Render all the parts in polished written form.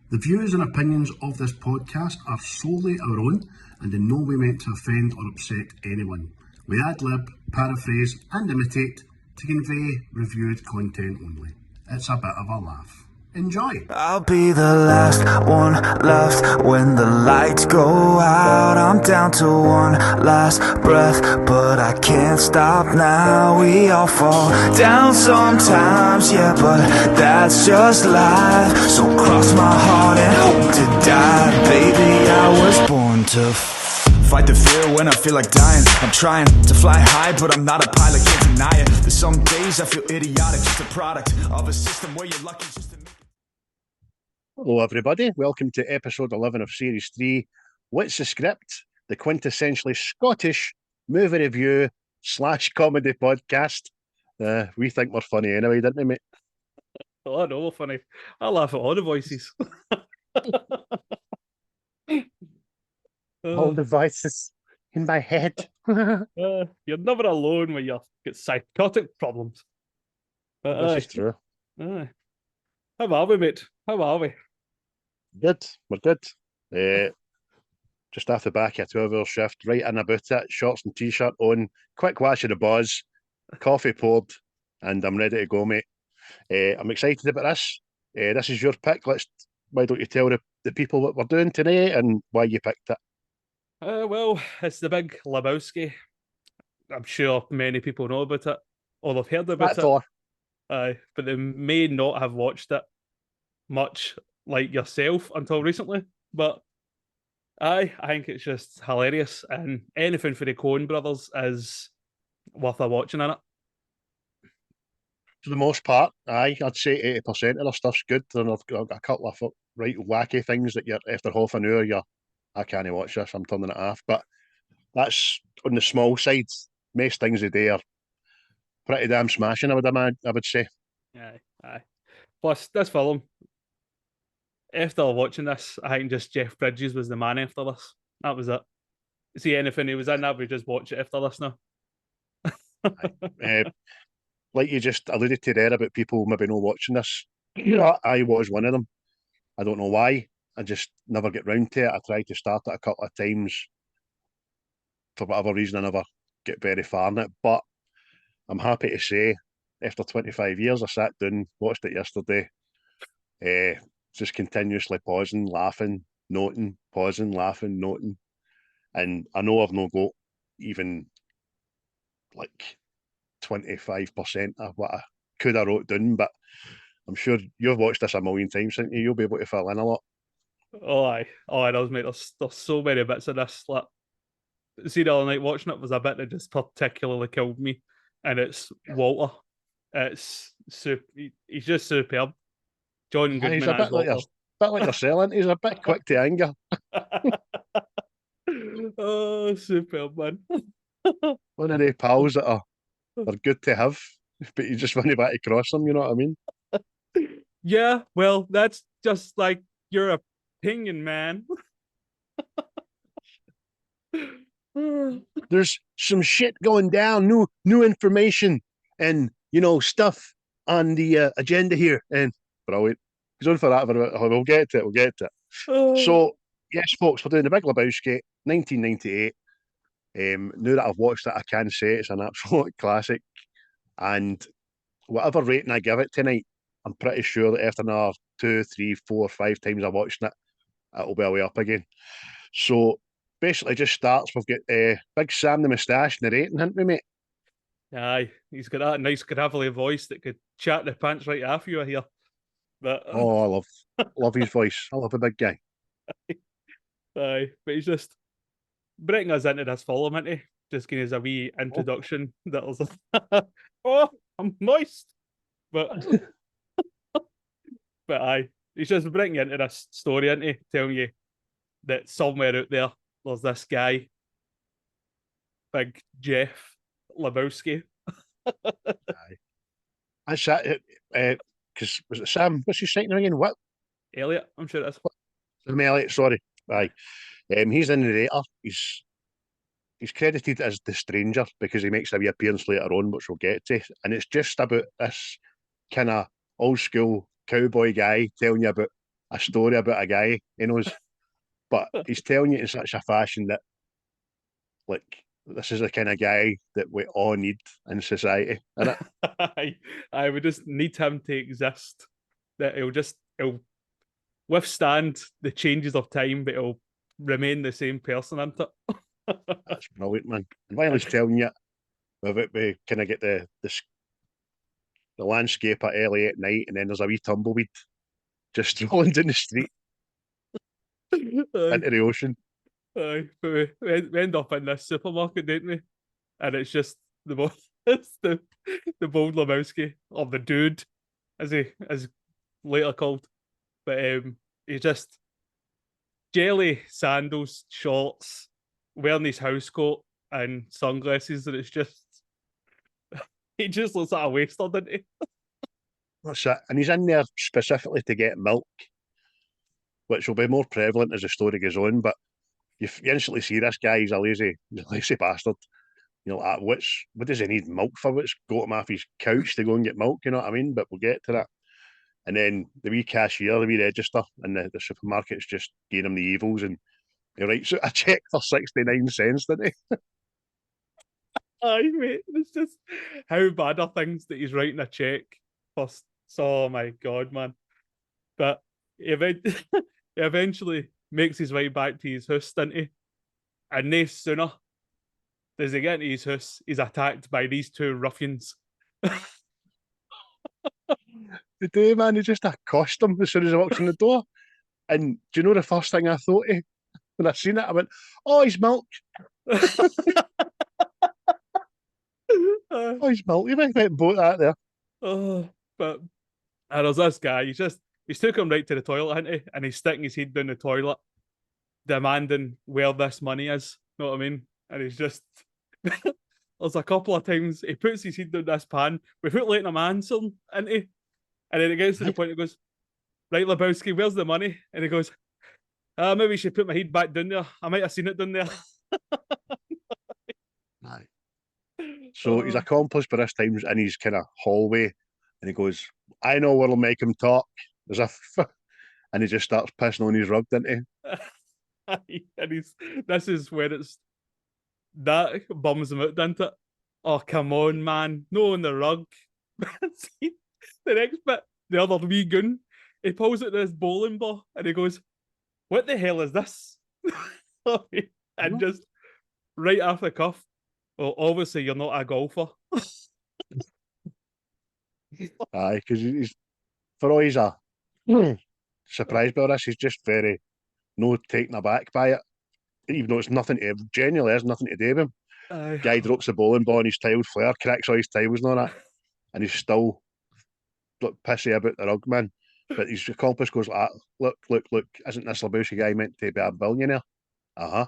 The views and opinions of this podcast are solely our own and in no way meant to offend or upset anyone. We ad lib, paraphrase, and imitate to convey reviewed content only. It's a bit of a laugh. Enjoy! I'll be the last one left when the lights go out. I'm down to one last breath, but I can't stop now. We all fall down sometimes, yeah, but that's just life. So cross my heart and hope to die. Baby, I was born to fight the fear when I feel like dying. I'm trying to fly high, but I'm not a pilot, can't deny it. There's some days I feel idiotic, just a product of a system where you're lucky just to make. Hello everybody, welcome to episode 11 of series 3, What's the Script? The quintessentially Scottish movie review / comedy podcast. We think we're funny anyway, don't we, mate? Oh, I know, we're funny. I laugh at all the voices. All the voices in my head. You're never alone when you get psychotic problems. This is true. How are we, mate? How are we? Good, we're good. Just off the back of a 12-hour shift, right in about it, shorts and t-shirt on, quick wash of the buzz, coffee poured, and I'm ready to go, mate. I'm excited about this. This is your pick. Why don't you tell the people what we're doing today and why you picked it? Well, it's the Big Lebowski. I'm sure many people know about it, or they've heard about it. But they may not have watched it much like yourself until recently. But I think it's just hilarious, and anything for the Coen brothers is worth a watching in it. For the most part, I'd say 80% of their stuff's good. Then I've got a couple of right wacky things that you're after half an hour, I can't watch this, I'm turning it off. But that's on the small side. Most things they do are pretty damn smashing, I would say. Aye. Plus, this film, after watching this, I think just Jeff Bridges was the man after this. That was it. See anything he was in, I would just watch it after this now. Like you just alluded to there about people maybe not watching this. I was one of them. I don't know why. I just never get round to it. I tried to start it a couple of times. For whatever reason, I never get very far in it. But I'm happy to say, after 25 years, I sat down, watched it yesterday, just continuously pausing, laughing, noting, pausing, laughing, noting. And I know I've not got even like 25% of what I could have wrote down, but I'm sure you've watched this a million times, haven't you? You'll be able to fill in a lot. Oh, I does, mate. There's so many bits of this. Like, see, the other night watching it was a bit that just particularly killed me, and it's Walter. It's he's just superb. John Goodman. He's a bit like yourself. He's a bit quick to anger. Oh, superb, man. One of the pals that are good to have, but you just want to back across them, you know what I mean? Yeah, well, that's just like your opinion, man. There's some shit going down, new information, and stuff on the agenda here. And brilliant. He's on for that. We'll get to it. So yes, folks, we're doing the Big Lebowski, 1998. Now that I've watched it, I can say it's an absolute classic. And whatever rating I give it tonight, I'm pretty sure that after another 2, 3, 4, 5 times I've watched it, it'll be way up again. So basically, just starts. We've got Big Sam the Moustache narrating, haven't we, mate? Aye, he's got that nice gravelly voice that could chat the pants right off you here. But I love his voice. I love a big guy. Aye, but he's just bringing us into this film, isn't he? Just giving us a wee introduction. That was oh, I'm moist. But but aye, he's just bringing you into this story, isn't he? Telling you that somewhere out there's this guy, Big Jeff Lebowski. Aye. That's that. Because was it Sam? What's his second name again? What? Elliot, I'm sure it is. Sam Elliot. Sorry. Aye. He's the narrator. He's credited as the stranger because he makes a wee appearance later on, which we'll get to. And it's just about this kind of old school cowboy guy telling you about a story about a guy he knows, but he's telling you in such a fashion that, like, this is the kind of guy that we all need in society, innit? I would just need him to exist. That he'll withstand the changes of time, but he'll remain the same person, isn't it? That's brilliant, man. And while he's telling you of it, we kind of get the landscape at LA at night, and then there's a wee tumbleweed just rolling down the street Aye, into the ocean. aye. But we end up in this supermarket, don't we? And it's just it's the Bold Lebowski, or the dude, as he is later called. But he's just jelly sandals, shorts, wearing his house coat and sunglasses, and it's just he just looks like a waster, doesn't he? That's it. And he's in there specifically to get milk, which will be more prevalent as the story goes on. But you instantly see this guy, he's a lazy bastard. You know, what does he need milk for? What's got him off his couch to go and get milk? You know what I mean? But we'll get to that. And then the wee cashier, the wee register in the supermarket's just giving him the evils, and he writes out a check for 69 cents, didn't he? Aye, mate. It's just how bad are things that he's writing a check for. Oh my god, man. But he eventually makes his way back to his house, doesn't he? And no sooner does he get into his house, he's attacked by these two ruffians. The day, man, he just accosted him as soon as he walks in the door. And do you know the first thing I thought of when I seen it? I went, "Oh, he's milk. Oh, he's milk." You went and bought that there. Oh, but and there's this guy, he's took him right to the toilet, hasn't he? And he's sticking his head down the toilet, demanding where this money is. Know what I mean? And he's just there's a couple of times he puts his head down this pan without letting him answer, isn't he? And then it gets to the point, he goes, "Right, Lebowski, where's the money?" And he goes, maybe you should put my head back down there. I might have seen it down there. Aye. So he's accomplished by this time in his kind of hallway, and he goes, "I know what'll make him talk." As if, and he just starts pissing on his rug, doesn't he? And this is where that bums him out, doesn't it? Oh, come on, man. No on the rug. See, the next bit, the other wee goon, he pulls out this bowling ball and he goes, "What the hell is this?" And just right off the cuff, well, obviously you're not a golfer. Aye, because he's, for all he's surprised by this, he's just very no taken aback by it. Even though it's nothing to, genuinely has nothing to do with him. Guy drops the bowling ball on his tiled flare, cracks all his tiles and all that, and he's still pissy about the rug, man. But his accomplice goes like, look, isn't this Lebowski guy meant to be a billionaire? Uh-huh.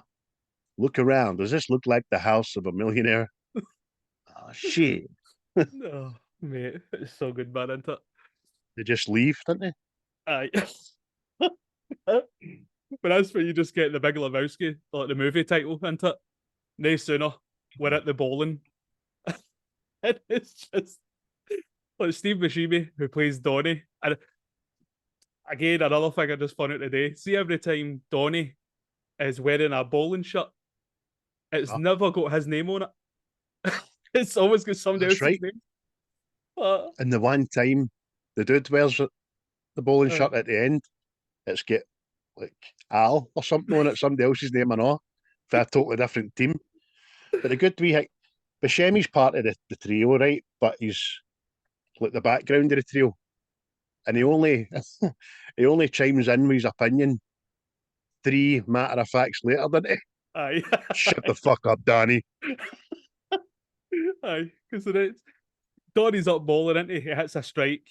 Look around. Does this look like the house of a millionaire? Oh, shit. Oh, mate, it's so good, man, isn't it? They just leave, didn't they? Aye. But that's where you just get the Big Lebowski, like the movie title, isn't it? No sooner we're at the bowling. And it's just like Steve Buscemi, who plays Donnie. And again, another thing I just found out today. See, every time Donnie is wearing a bowling shirt, it's never got his name on it. It's always got somebody else's name. And the one time the dude wears the bowling shirt at the end, it's got like Al or something on it, somebody else's name and all, for a totally different team. But the good wee Buscemi's part of the trio, right? But he's like the background of the trio, and he only chimes in with his opinion 3 matter of facts later, doesn't he? Aye. Shut the fuck up, Danny. Aye, because Donnie's up bowling, isn't he? He hits a strike,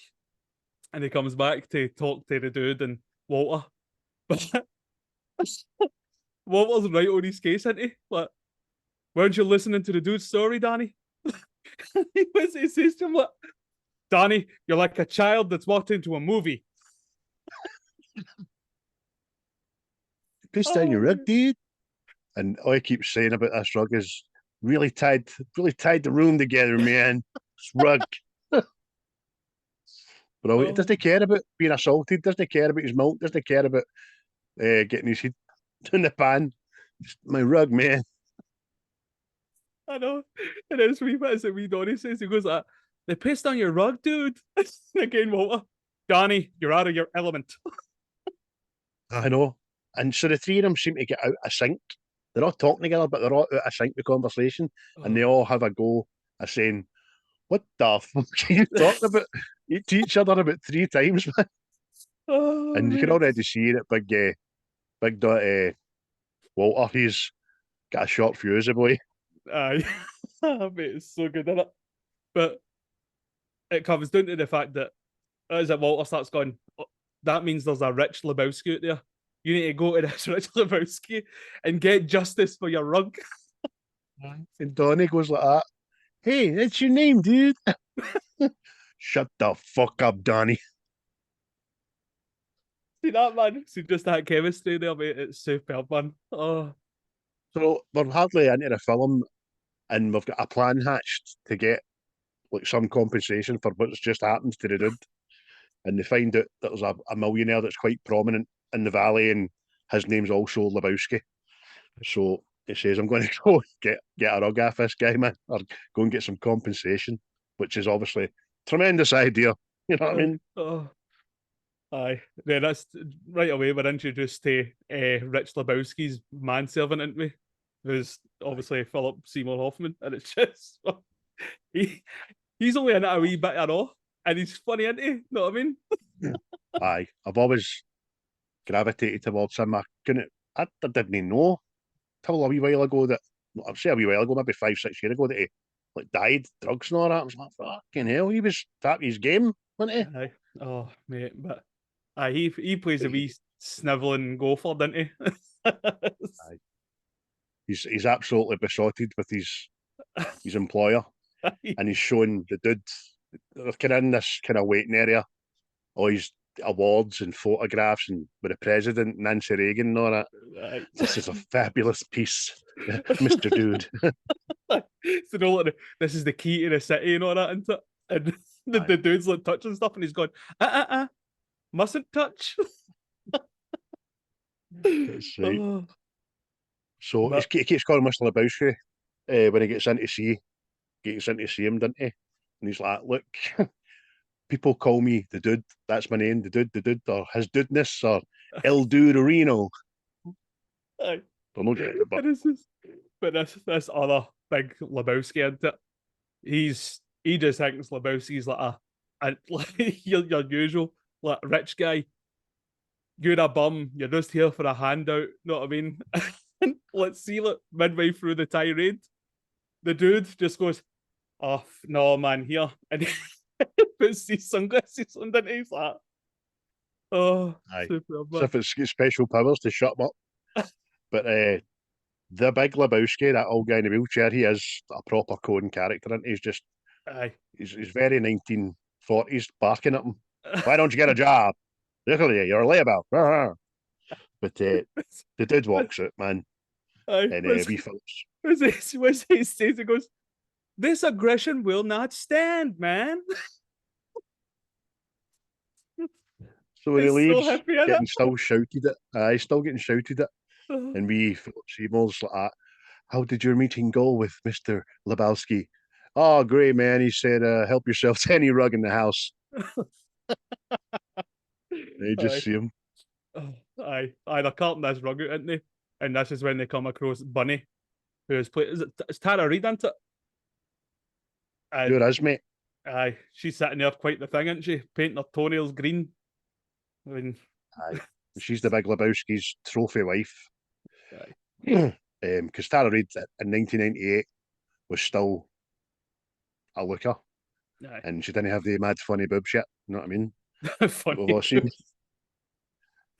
and he comes back to talk to the dude and Walter. But Walter's right on his case, isn't he? Like, weren't you listening to the dude's story, Danny? He says to him, like, "Danny, you're like a child that's walked into a movie." Piss down your rug, dude. And all he keeps saying about this rug is really tied the room together, man. This rug. Bro, he Oh, doesn't care about being assaulted, doesn't care about his milk, doesn't care about getting his head in the pan. Just my rug, man. I know. And then wee bit as a wee Donnie says, he goes like, they pissed on your rug, dude. Again, Walter. Donnie, you're out of your element. I know. And so the three of them seem to get out of sync. They're all talking together, but they're all out of sync with conversation. And they all have a go of saying, what the fuck are you talking about? To each other about 3 times, man. Oh, And you can mate. already see that big dot Walter, he's got a short fuse, the boy. Aye. Mate, it's so good, isn't it? But it comes down to the fact that as it Walter starts going, "Oh, that means there's a rich Lebowski out there. You need to go to this rich Lebowski and get justice for your rug." And Donnie goes like that. Hey, that's your name, dude. Shut the fuck up, Donnie. See that, man? See just that chemistry there, mate. It's superb, man. Oh, So we're hardly into the film, and we've got a plan hatched to get like some compensation for what's just happened to the dude. And they find out that there's a millionaire that's quite prominent in the valley, and his name's also Lebowski. So he says, I'm going to go get a rug off this guy, man, or go and get some compensation, which is obviously a tremendous idea. You know what I mean? oh. Aye. Then that's right away we're introduced to Rich Lebowski's manservant, isn't we? Who's obviously Philip Seymour Hoffman, and it's just he he's only in it a wee bit at all, and he's funny, isn't he? Know what I mean? Aye. I've always gravitated towards him. I didn't know till a wee while ago that, I'd say a wee while ago, maybe 5, 6 years ago, that he like died, drugs and all that. I was like, fucking hell, he was at his game, wasn't he? Aye. Oh, mate, but aye, he plays a wee snivelling gopher, doesn't he? Aye. He's absolutely besotted with his employer, Aye. and he's showing the dude. They're kind of in this kind of waiting area, all his awards and photographs, and with the president, Nancy Reagan, and all that. Aye. This is a fabulous piece, Mr. Dude. So no, like, this is the key to the city and all that, isn't it? And the dude's like touching stuff, and he's going, mustn't touch. That's right. Oh, So but he keeps calling Mr. Lebowski when he gets in to see him, doesn't he? And he's like, look, people call me the dude. That's my name, the dude, or his dudeness, or El Dude Reno. aye. They're not getting it, but But this other big Lebowski, isn't it? He just thinks Lebowski's like like your usual like rich guy. You're a bum. You're just here for a handout. Know what I mean? Let's see. Look, midway through the tirade, the dude just goes, "Oh no, man, here," and he puts these sunglasses on. And he's like, "Oh, aye. super, So if it's special powers to shut him up. But the big Lebowski, that old guy in the wheelchair, he is a proper Coen character, and he's just aye." he's very 1940s, barking at him. Why don't you get a job? Look at you, you're a layabout. But the dude walks out, man, Aye. and wee Phillips. What's he says? He goes, "This aggression will not stand, man." So when he He's so leaves, happy at getting it. still shouted at. He's still getting shouted at. And wee Philip Seymour's like that. How did your meeting go with Mr. Lebowski? Oh, great, man. He said, help yourself to any rug in the house. They just Aye. see him. Aye. They're carting this rug out, isn't they? And this is when they come across Bunny, who is played. It's Tara Reid, isn't it? And Sure is, mate. aye, she's sitting there quite the thing, isn't she? Painting her toenails green. I mean, Aye. She's the big Lebowski's trophy wife. aye. Because Tara Reid in 1998 was still a looker, Aye. and she didn't have the mad funny boobs yet. You know what I mean? Funny. We've all seen.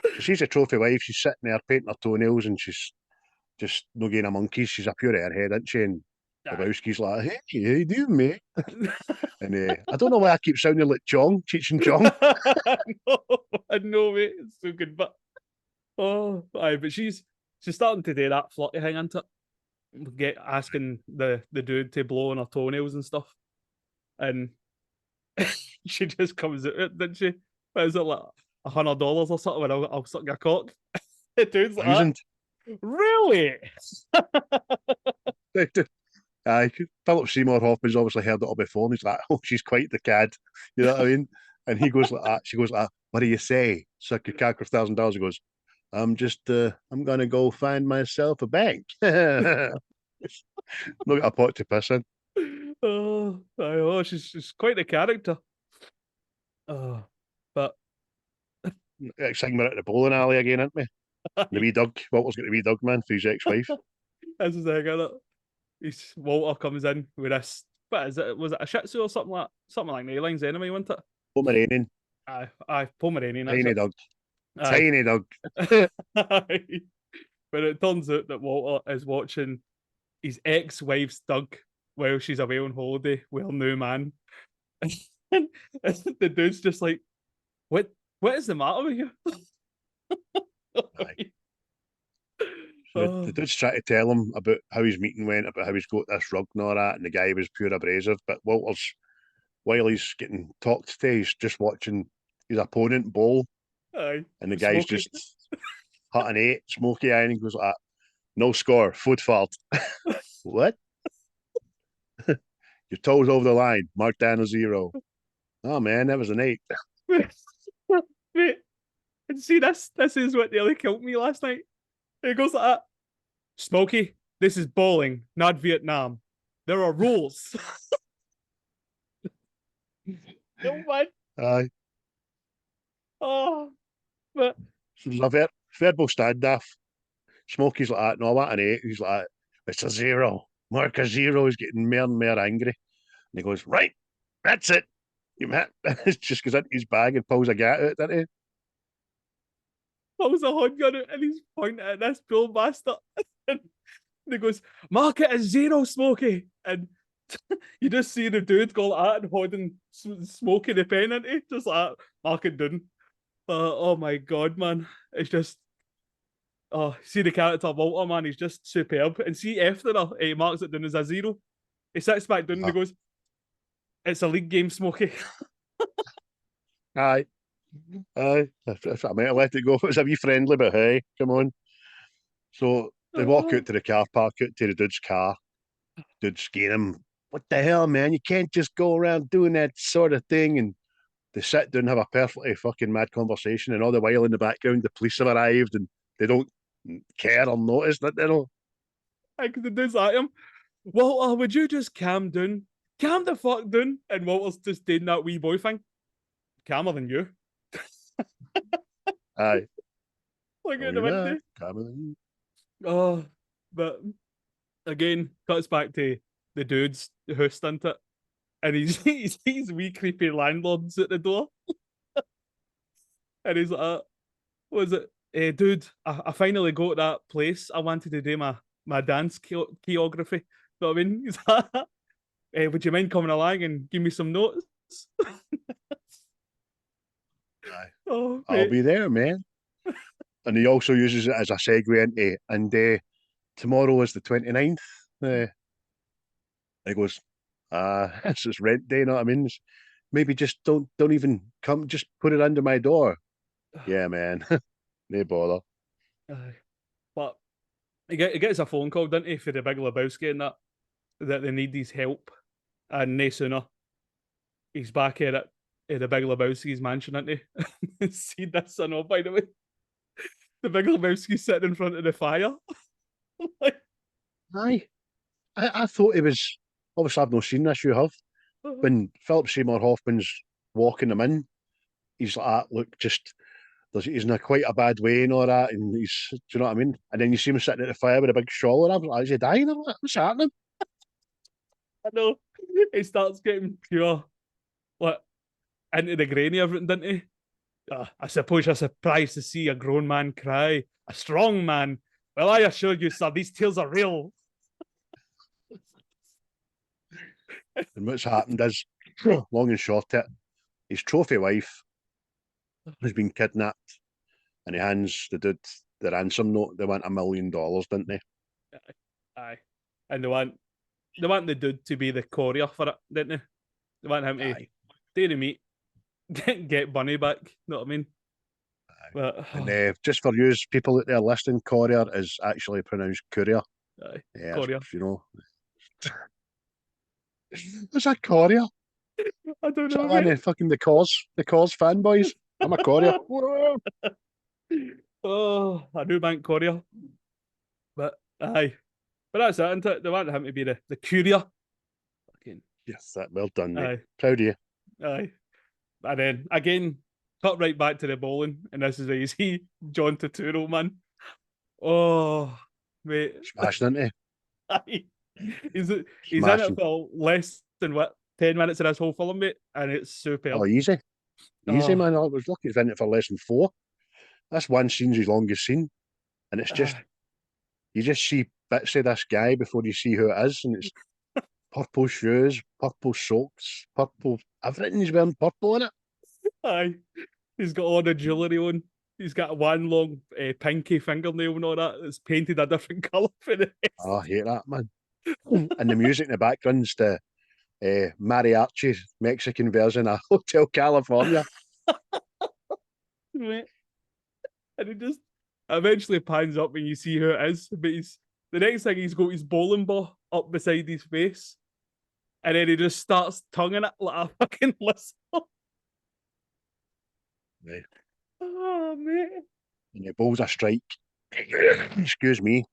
So she's a trophy wife. She's sitting there painting her toenails, and she's just no getting a monkey. She's a pure airhead, isn't she? And Lebowski's like, hey, how you doing, mate? And I don't know why I keep sounding like Chong, Cheech and Chong. I know, mate. It's so good, but aye, but she's starting to do that flirty thing, isn't it? Asking the dude to blow on her toenails and stuff, and she just comes out it, didn't she? What is it, like $100 or something? And I'll suck your cock. The dude's like, Thousand. really? Aye, Philip Seymour Hoffman's obviously heard it all before, and he's like, "Oh, she's quite the cad," you know what I mean? And he goes like that. She goes like, "What do you say? Suck your cock for $1,000?" He goes, I'm gonna go find myself a bank. Look at a pot to piss in. Oh, she's quite the character. Oh, but Exciting, we're at the bowling alley again, aren't we? The wee Doug. Walter's got the wee Doug man for his ex-wife. this is the thing, Walter comes in with this. What is it? Was it a Shih Tzu or something like Neyline's enemy, wasn't it? Pomeranian. Aye, Pomeranian. Tiny Doug. Aye. Tiny Doug. Aye. But it turns out that Walter is watching his ex-wife's Doug while she's away on holiday with her new man. And the dude's just like, what is the matter with you? The dude's trying to tell him about how his meeting went, about how he's got this rug and all that, and the guy was pure abrasive. But Walter's, while he's getting talked to, he's just watching his opponent bowl. Aye. And the guy's just hot and 8, smoky eye, and he goes like, "No score, foot fault." What? Your toes over the line, mark down a 0. Oh man, that was an 8. Mate, and see, this is what nearly killed me last night. He goes like that. Smokey, this is bowling, not Vietnam. There are rules. No man. Aye. Oh, but There's a verbal standoff. Smokey's like that, no, I want an 8. He's like, it's a 0. Mark a 0. He's getting more and more angry. And he goes, right, that's it. It's just goes into his bag and pulls a gat out, doesn't he? pulls a handgun out and he's pointing at this poor bastard. And he goes, mark it as 0, Smokey. And you just see the dude go like that and holding Smokey the pen into it, just like mark it down. Oh my god, man. It's just see the character of Walter, man, he's just superb. And see after he marks it down as a 0. He sits back down and he goes, it's a league game, Smokey. Aye. If I might have let it go, if it was a wee friendly, but hey, come on. So they walk out to the car park, out to the dude's car. Dude's getting him, what the hell, man? You can't just go around doing that sort of thing. And they sit down and have a perfectly fucking mad conversation. And all the while in the background, the police have arrived and they don't care or notice that, you know. Like the dude's at him, Walter, would you just calm down? Calm the fuck down. And Walter's just doing that wee boy thing. Calmer than you. Aye. Like in the window. Calmer than you. Oh, but again, cuts back to the dude's house, isn't it? And he's wee creepy landlords at the door. And he's like, what is it? Dude, I finally got that place. I wanted to do my dance choreography. You know what I mean? He's like, would you mind coming along and give me some notes? Oh, I'll be there, man. And he also uses it as a segue into, and tomorrow is the 29th. He goes, it's just rent day, you know what I mean? Maybe just don't even come, just put it under my door. Yeah, man. No bother. But he gets a phone call, doesn't he, for the Big Lebowski and that they need his help. And no sooner he's back here at the Big Lebowski's mansion, isn't he? See this or no, by the way? The Big Lebowski's sitting in front of the fire. Aye. I thought it was, obviously I've not seen this, you have. When Philip Seymour Hoffman's walking him in, he's like, look, just, he's in quite a bad way and all that, and he's, do you know what I mean? And then you see him sitting at the fire with a big shawl, and I was like, is he dying or what? What's happening? I know. He starts getting pure, like, into the grainy of everything, didn't he? I suppose you're surprised to see a grown man cry. A strong man. Well, I assure you, sir, these tears are real. And what's happened is, long and short it, his trophy wife has been kidnapped, and he hands the dude the ransom note. They want $1 million, didn't they? Aye. And they want the dude to be the courier for it, didn't they? They want him to dairy meat, get bunny back. You know what I mean? But And just for you people out there listening, courier is actually pronounced courier. Yeah, courier. you know. What's a courier? I don't Is that know. one of fucking the cause fanboys? I'm a courier. Oh, a new bank courier. But aye. But that's it, isn't it? They want him to be the courier. Fucking Yes, that well done, mate. aye. Proud of you. Aye. And then again, cut right back to the bowling, and this is where you see John Turturro, man. Oh, mate. Smashing into Aye. He's in smashing. it for less than what 10 minutes of this whole film, mate, and it's super. Oh, easy. Easy, Oh. man. I was lucky he's in it for less than 4. That's one scene's his longest scene. And it's just you just see bits of this guy before you see who it is, and it's purple shoes, purple socks, purple everything he's wearing purple in it. Aye. He's got all the jewellery on. He's got one long pinky fingernail and all that. It's painted a different colour for the rest. Oh, I hate that, man. And the music in the background's the mariachi Mexican version of Hotel California. Mate. And it just eventually pans up when you see who it is. But the next thing he's got his bowling ball up beside his face. And then he just starts tonguing it like a fucking whistle. Right. Oh, mate. And he bowls a strike. Excuse me.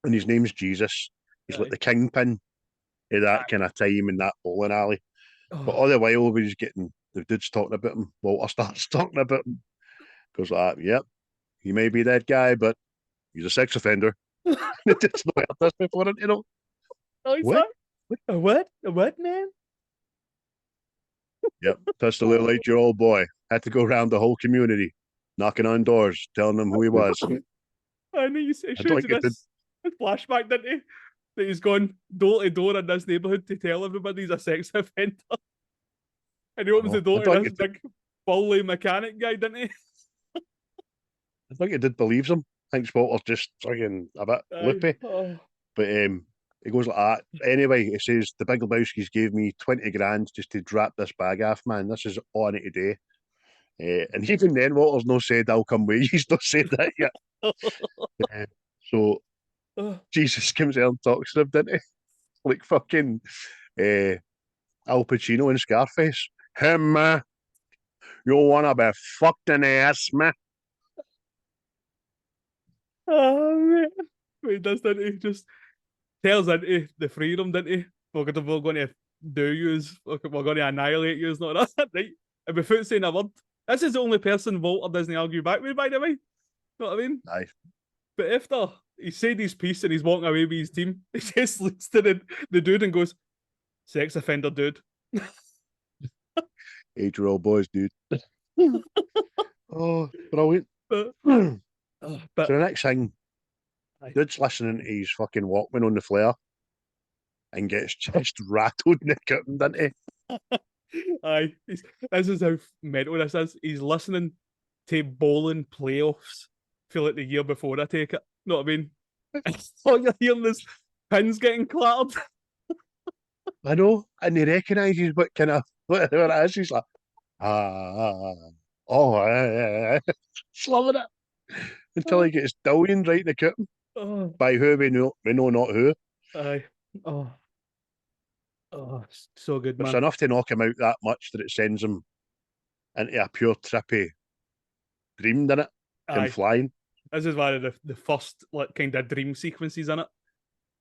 And his name's Jesus. He's like the kingpin of that kind of time in that bowling alley. But all the while he's getting the dude's talking about him, Walter starts talking about him. Goes like, yep, he may be that guy, but he's a sex offender. It's not heard this before, you know. Oh, What? A what? A what, man? Yep, touched a little 8-year-old boy. Had to go around the whole community, knocking on doors, telling them who he was. I know you say don't think this flashback, didn't he? That he's gone door to door in this neighbourhood to tell everybody he's a sex offender. And he opens the door to this big bully mechanic guy, didn't he? I think he did believes him. Thinks Walter's just fucking a bit loopy. But he goes like that. Anyway, he says, the Big Lebowski's gave me 20 grand just to drop this bag off, man. This is all I need to do. And even then, Walter's no said, I'll come with you. He's not said that yet. So Jesus comes out and talks to him, didn't he? Like fucking Al Pacino in Scarface. Him, you wanna be fucked in the ass, man? Oh, man. He does, didn't he? Just tells into the freedom, didn't he? We're going to do yous. We're going to annihilate yous, not that, right? And without saying a word. This is the only person Walter doesn't argue back with, by the way. You know what I mean? Aye. But after he said his piece and he's walking away with his team, he just looks to the dude and goes, sex offender dude. 8-year-old boys, dude. Oh, brilliant. But so the next thing, dude's listening to his fucking Walkman on the flare and gets just rattled in the curtain, doesn't he? Aye. This is how mental this is. He's listening to bowling playoffs for like the year before, I take it. You know what I mean? All you're hearing is pins getting clattered. I know, and he recognises what kind of whatever it is. He's like, slumming it until he gets Dillion right in the curtain. By who we know not who. Aye. So good, man. It's enough to knock him out that much that it sends him into a pure trippy dream, doesn't it? Him flying. This is one of the first like kind of dream sequences in it.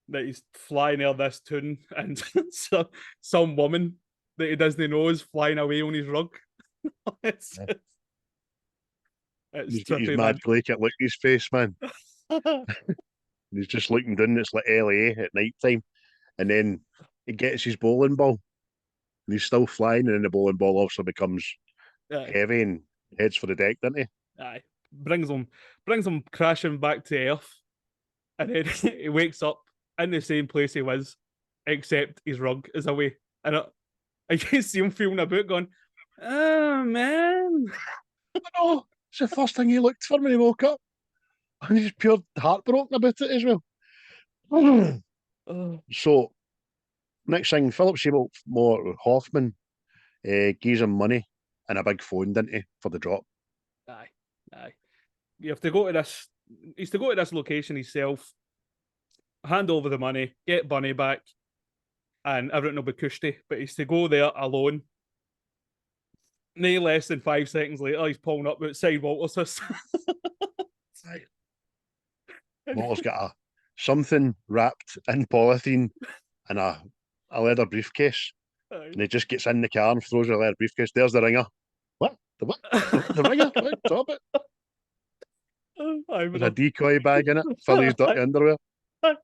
That he's flying out this tune and some woman that he doesn't know is flying away on his rug. It's he's got his mad blanket look his face, man. He's just looking down. It's like LA at night time, and then he gets his bowling ball, and he's still flying, and then the bowling ball also becomes heavy and heads for the deck, doesn't he? Aye, brings him crashing back to Earth, and then he wakes up in the same place he was, except his rug is away, and I can see him feeling about, going, "Oh man!" Oh, it's the first thing he looked for when he woke up. And he's pure heartbroken about it as well. So, next thing, Philip Seymour Hoffman gives him money and a big phone, didn't he, for the drop? Aye. You have to go to this. He's to go to this location himself, hand over the money, get Bunny back, and everything will be cushy. But he's to go there alone. No less than 5 seconds later, he's pulling up outside Walter's house. Walter's got something wrapped in polythene in a leather briefcase. And he just gets in the car and throws the leather briefcase. There's the ringer. What? The what? The ringer? What? Stop it. There's a decoy bag in it for his dirty underwear. They're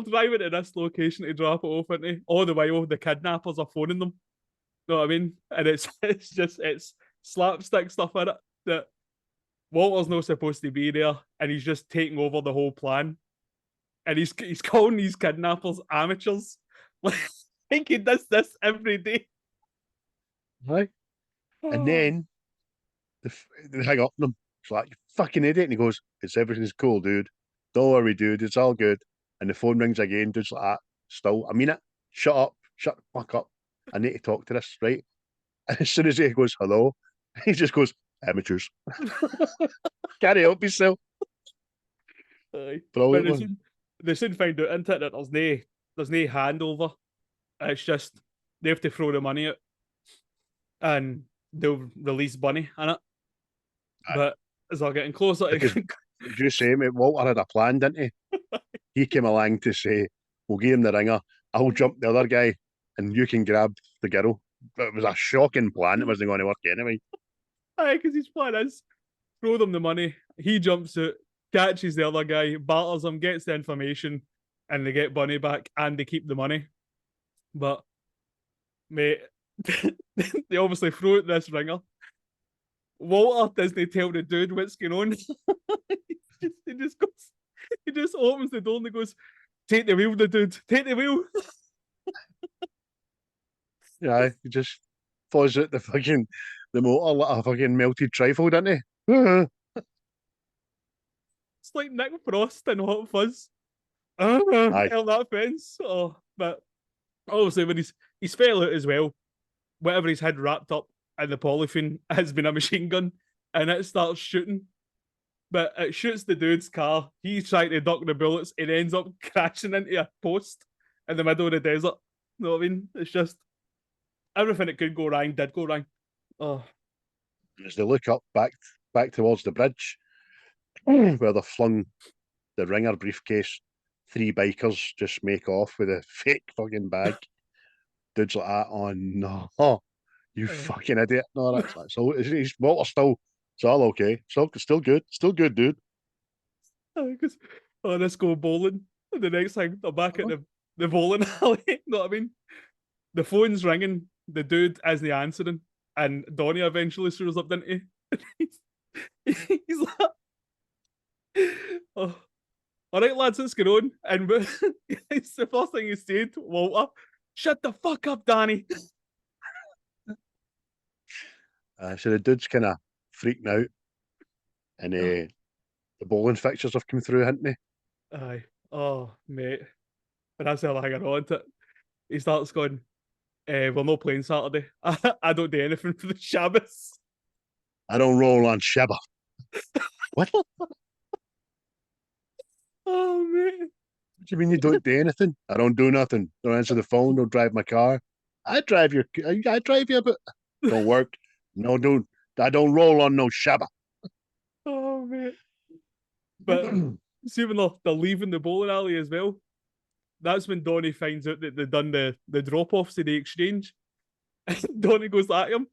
driving to this location to drop it off, isn't they? All the while the kidnappers are phoning them. You know what I mean? And it's slapstick stuff in it that Walter's not supposed to be there, and he's just taking over the whole plan. And he's calling these kidnappers amateurs. Like he does this every day. Right. And then they hang up on him. It's like, you fucking idiot. And he goes, everything's cool, dude. Don't worry, dude. It's all good. And the phone rings again. Dude's like that. Still, I mean it. Shut up. Shut the fuck up. I need to talk to this, right? And as soon as he goes, hello, he just goes, amateurs. Can't help yourself. Brilliant. They soon find out into it that there's no handover. It's just they have to throw the money out and they'll release Bunny in it. But as they're getting closer to... Did you say, mate, Walter had a plan, didn't he? He came along to say, we'll give him the ringer, I'll jump the other guy, and you can grab the girl. But it was a shocking plan. It wasn't going to work anyway. Aye, because his plan is throw them the money, he jumps out, catches the other guy, batters him, gets the information, and they get Bunny back, and they keep the money. But, mate, they obviously throw out this ringer. Walter doesn't tell the dude what's going on. He just opens the door and he goes, take the wheel, the dude, take the wheel. Yeah, he just falls out the motor like a fucking melted trifle, didn't he? It's like Nick Frost in Hot Fuzz. Out that fence. Oh, but obviously when he's fell out as well, whatever he's had wrapped up in the polythene has been a machine gun, and it starts shooting. But it shoots the dude's car. He's trying to duck the bullets. It ends up crashing into a post in the middle of the desert. You know what I mean? It's just everything that could go wrong did go wrong. Oh. As they look up back towards the bridge, where they flung the ringer briefcase, 3 bikers just make off with a fake fucking bag. Dude's like that. Oh no, you fucking idiot! No, that's so. He's Walter still. It's all okay. Still good, dude. Because let's go bowling. The next thing they're back at the bowling alley. You know what I mean? The phone's ringing. The dude isn't answering, and Donnie eventually shows up, didn't he? He's like, oh, all right, lads, let's get on. And it's the first thing he said, Walter, shut the fuck up, Danny. So the dude's kind of freaking out, and the bowling fixtures have come through, haven't they? Aye. Oh, mate. And that's how I hang on to it. He starts going, we're not playing Saturday. I don't do anything for the Shabbos. I don't roll on Shabbat. What? Oh, mate. What do you mean you don't do anything? I don't do nothing. Don't answer the phone. Don't drive my car. I drive you, but don't work. No, dude. I don't roll on no Shabbat. Oh, mate. But see when they're leaving the bowling alley as well, that's when Donnie finds out that they've done the drop-offs to the exchange. And Donnie goes at him,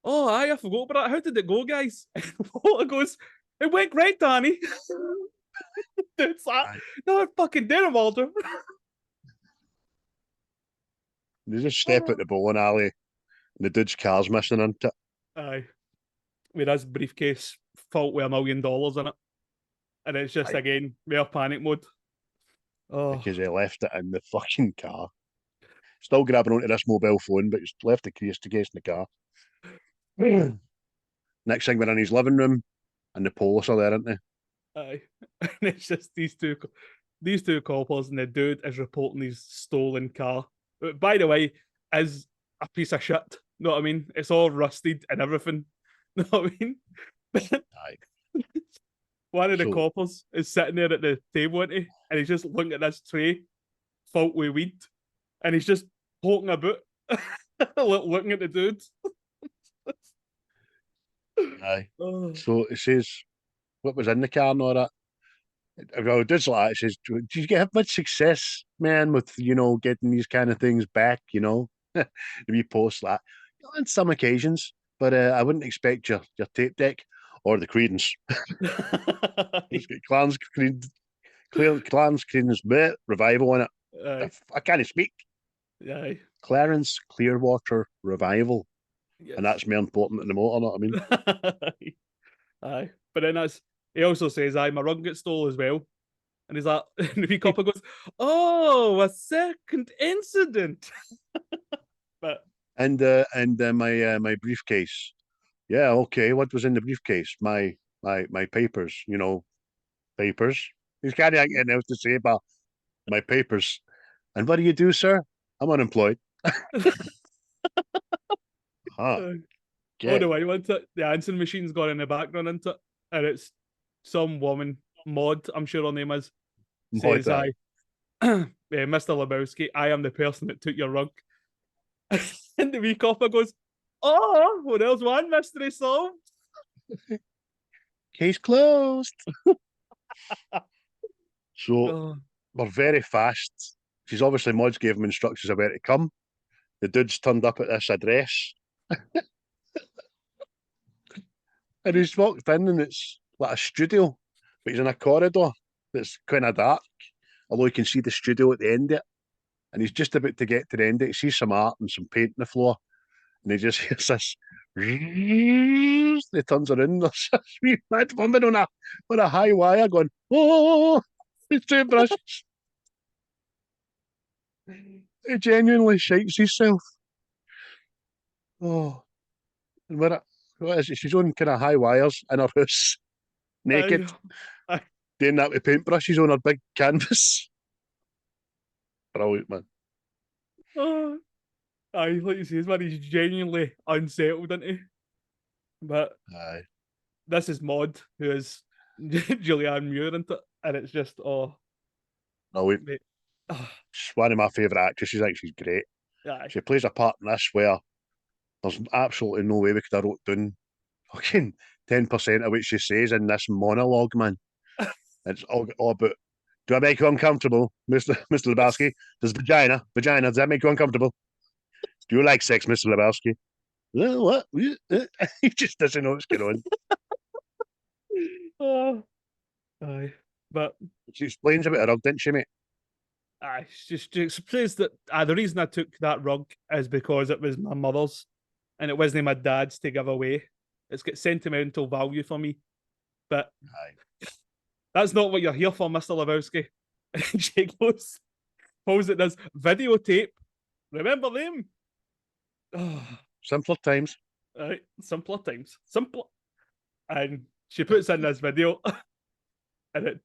oh, aye, I forgot about that. How did it go, guys? And Walter goes, it went great, Danny. Dude's like, no, I fucking did it, Walter. They just step at the bowling alley and the dude's car's missing into it. Aye. With his briefcase filled with $1 million in it. And it's just, again, mere panic mode. Oh. Because he left it in the fucking car. Still grabbing onto this mobile phone, but he's left the case in the car. Next thing, we're in his living room, and the police are there, aren't they? Aye. And it's just these two coppers, and the dude is reporting his stolen car. But by the way, is a piece of shit. You know what I mean? It's all rusted and everything. You know what I mean? Aye. One of the So coppers is sitting there at the table, isn't he? And he's just looking at this tray filled with weed, and he's just poking about, looking at the dude. aye. Oh. So it says what was in the car and all that. Well, it does like it says, do you have much success, man, with getting these kind of things back? The wee post that on some occasions, but I wouldn't expect your tape deck or the Creedence. It's got Clarence Creedence Revival in it. Aye. I can't speak. Aye. Clarence Clearwater Revival, Yes. and that's more important than the motor. Know what I mean? Aye. But then he also says, aye, my rug gets stole as well. And he's like, and the wee copper goes, oh, a second incident. But my briefcase. Yeah, okay. What was in the briefcase? My papers. Papers. He's kind of anything else to say, but my papers. And what do you do, sir? I'm unemployed. Huh. oh Get no, I want it. The answering machine's gone in the background into it, and it's some woman, Maud, I'm sure her name is, more says, that. Mr. Lebowski, I am the person that took your rug. And the wee copper goes, oh, well, there's one mystery solved. Case closed. So Oh, we're very fast. She's obviously Mods gave him instructions of where to come. The dude's turned up at this address. And he's walked in and it's like a studio, but he's in a corridor that's kind of dark, although you can see the studio at the end of it. And he's just about to get to the end of it. He sees some art and some paint on the floor, and he just hears this. He turns around. There's this wee mad woman on a high wire going, oh, it's toothbrushes. He genuinely shakes himself. Oh, and what is it? She's on kind of high wires in her house, naked, I, doing that with paintbrushes on her big canvas. Brilliant, man. oh, aye, like you say, man, he's genuinely unsettled, isn't he? But Aye. this is Maud, who is Julianne Moore, isn't it? And it's just, oh, No, mate. Oh, she's one of my favourite actresses. I think she's great. aye. She plays a part in this where there's absolutely no way we could have wrote down fucking 10% of what she says in this monologue, man. It's all about, do I make you uncomfortable, Mr. Lebowski? Does does that make you uncomfortable? Do you like sex, Mr. Lebowski? What? He just doesn't know what's going on. Oh, aye. But She explains about her rug, didn't she, mate? she explains that the reason I took that rug is because it was my mother's and it wasn't my dad's to give away. It's got sentimental value for me. But Aye. that's not what you're here for, Mr. Lebowski. And she goes, pulls at this videotape. Remember them? Oh, Simpler times. right, simpler times. Simpler. And she puts in this video, and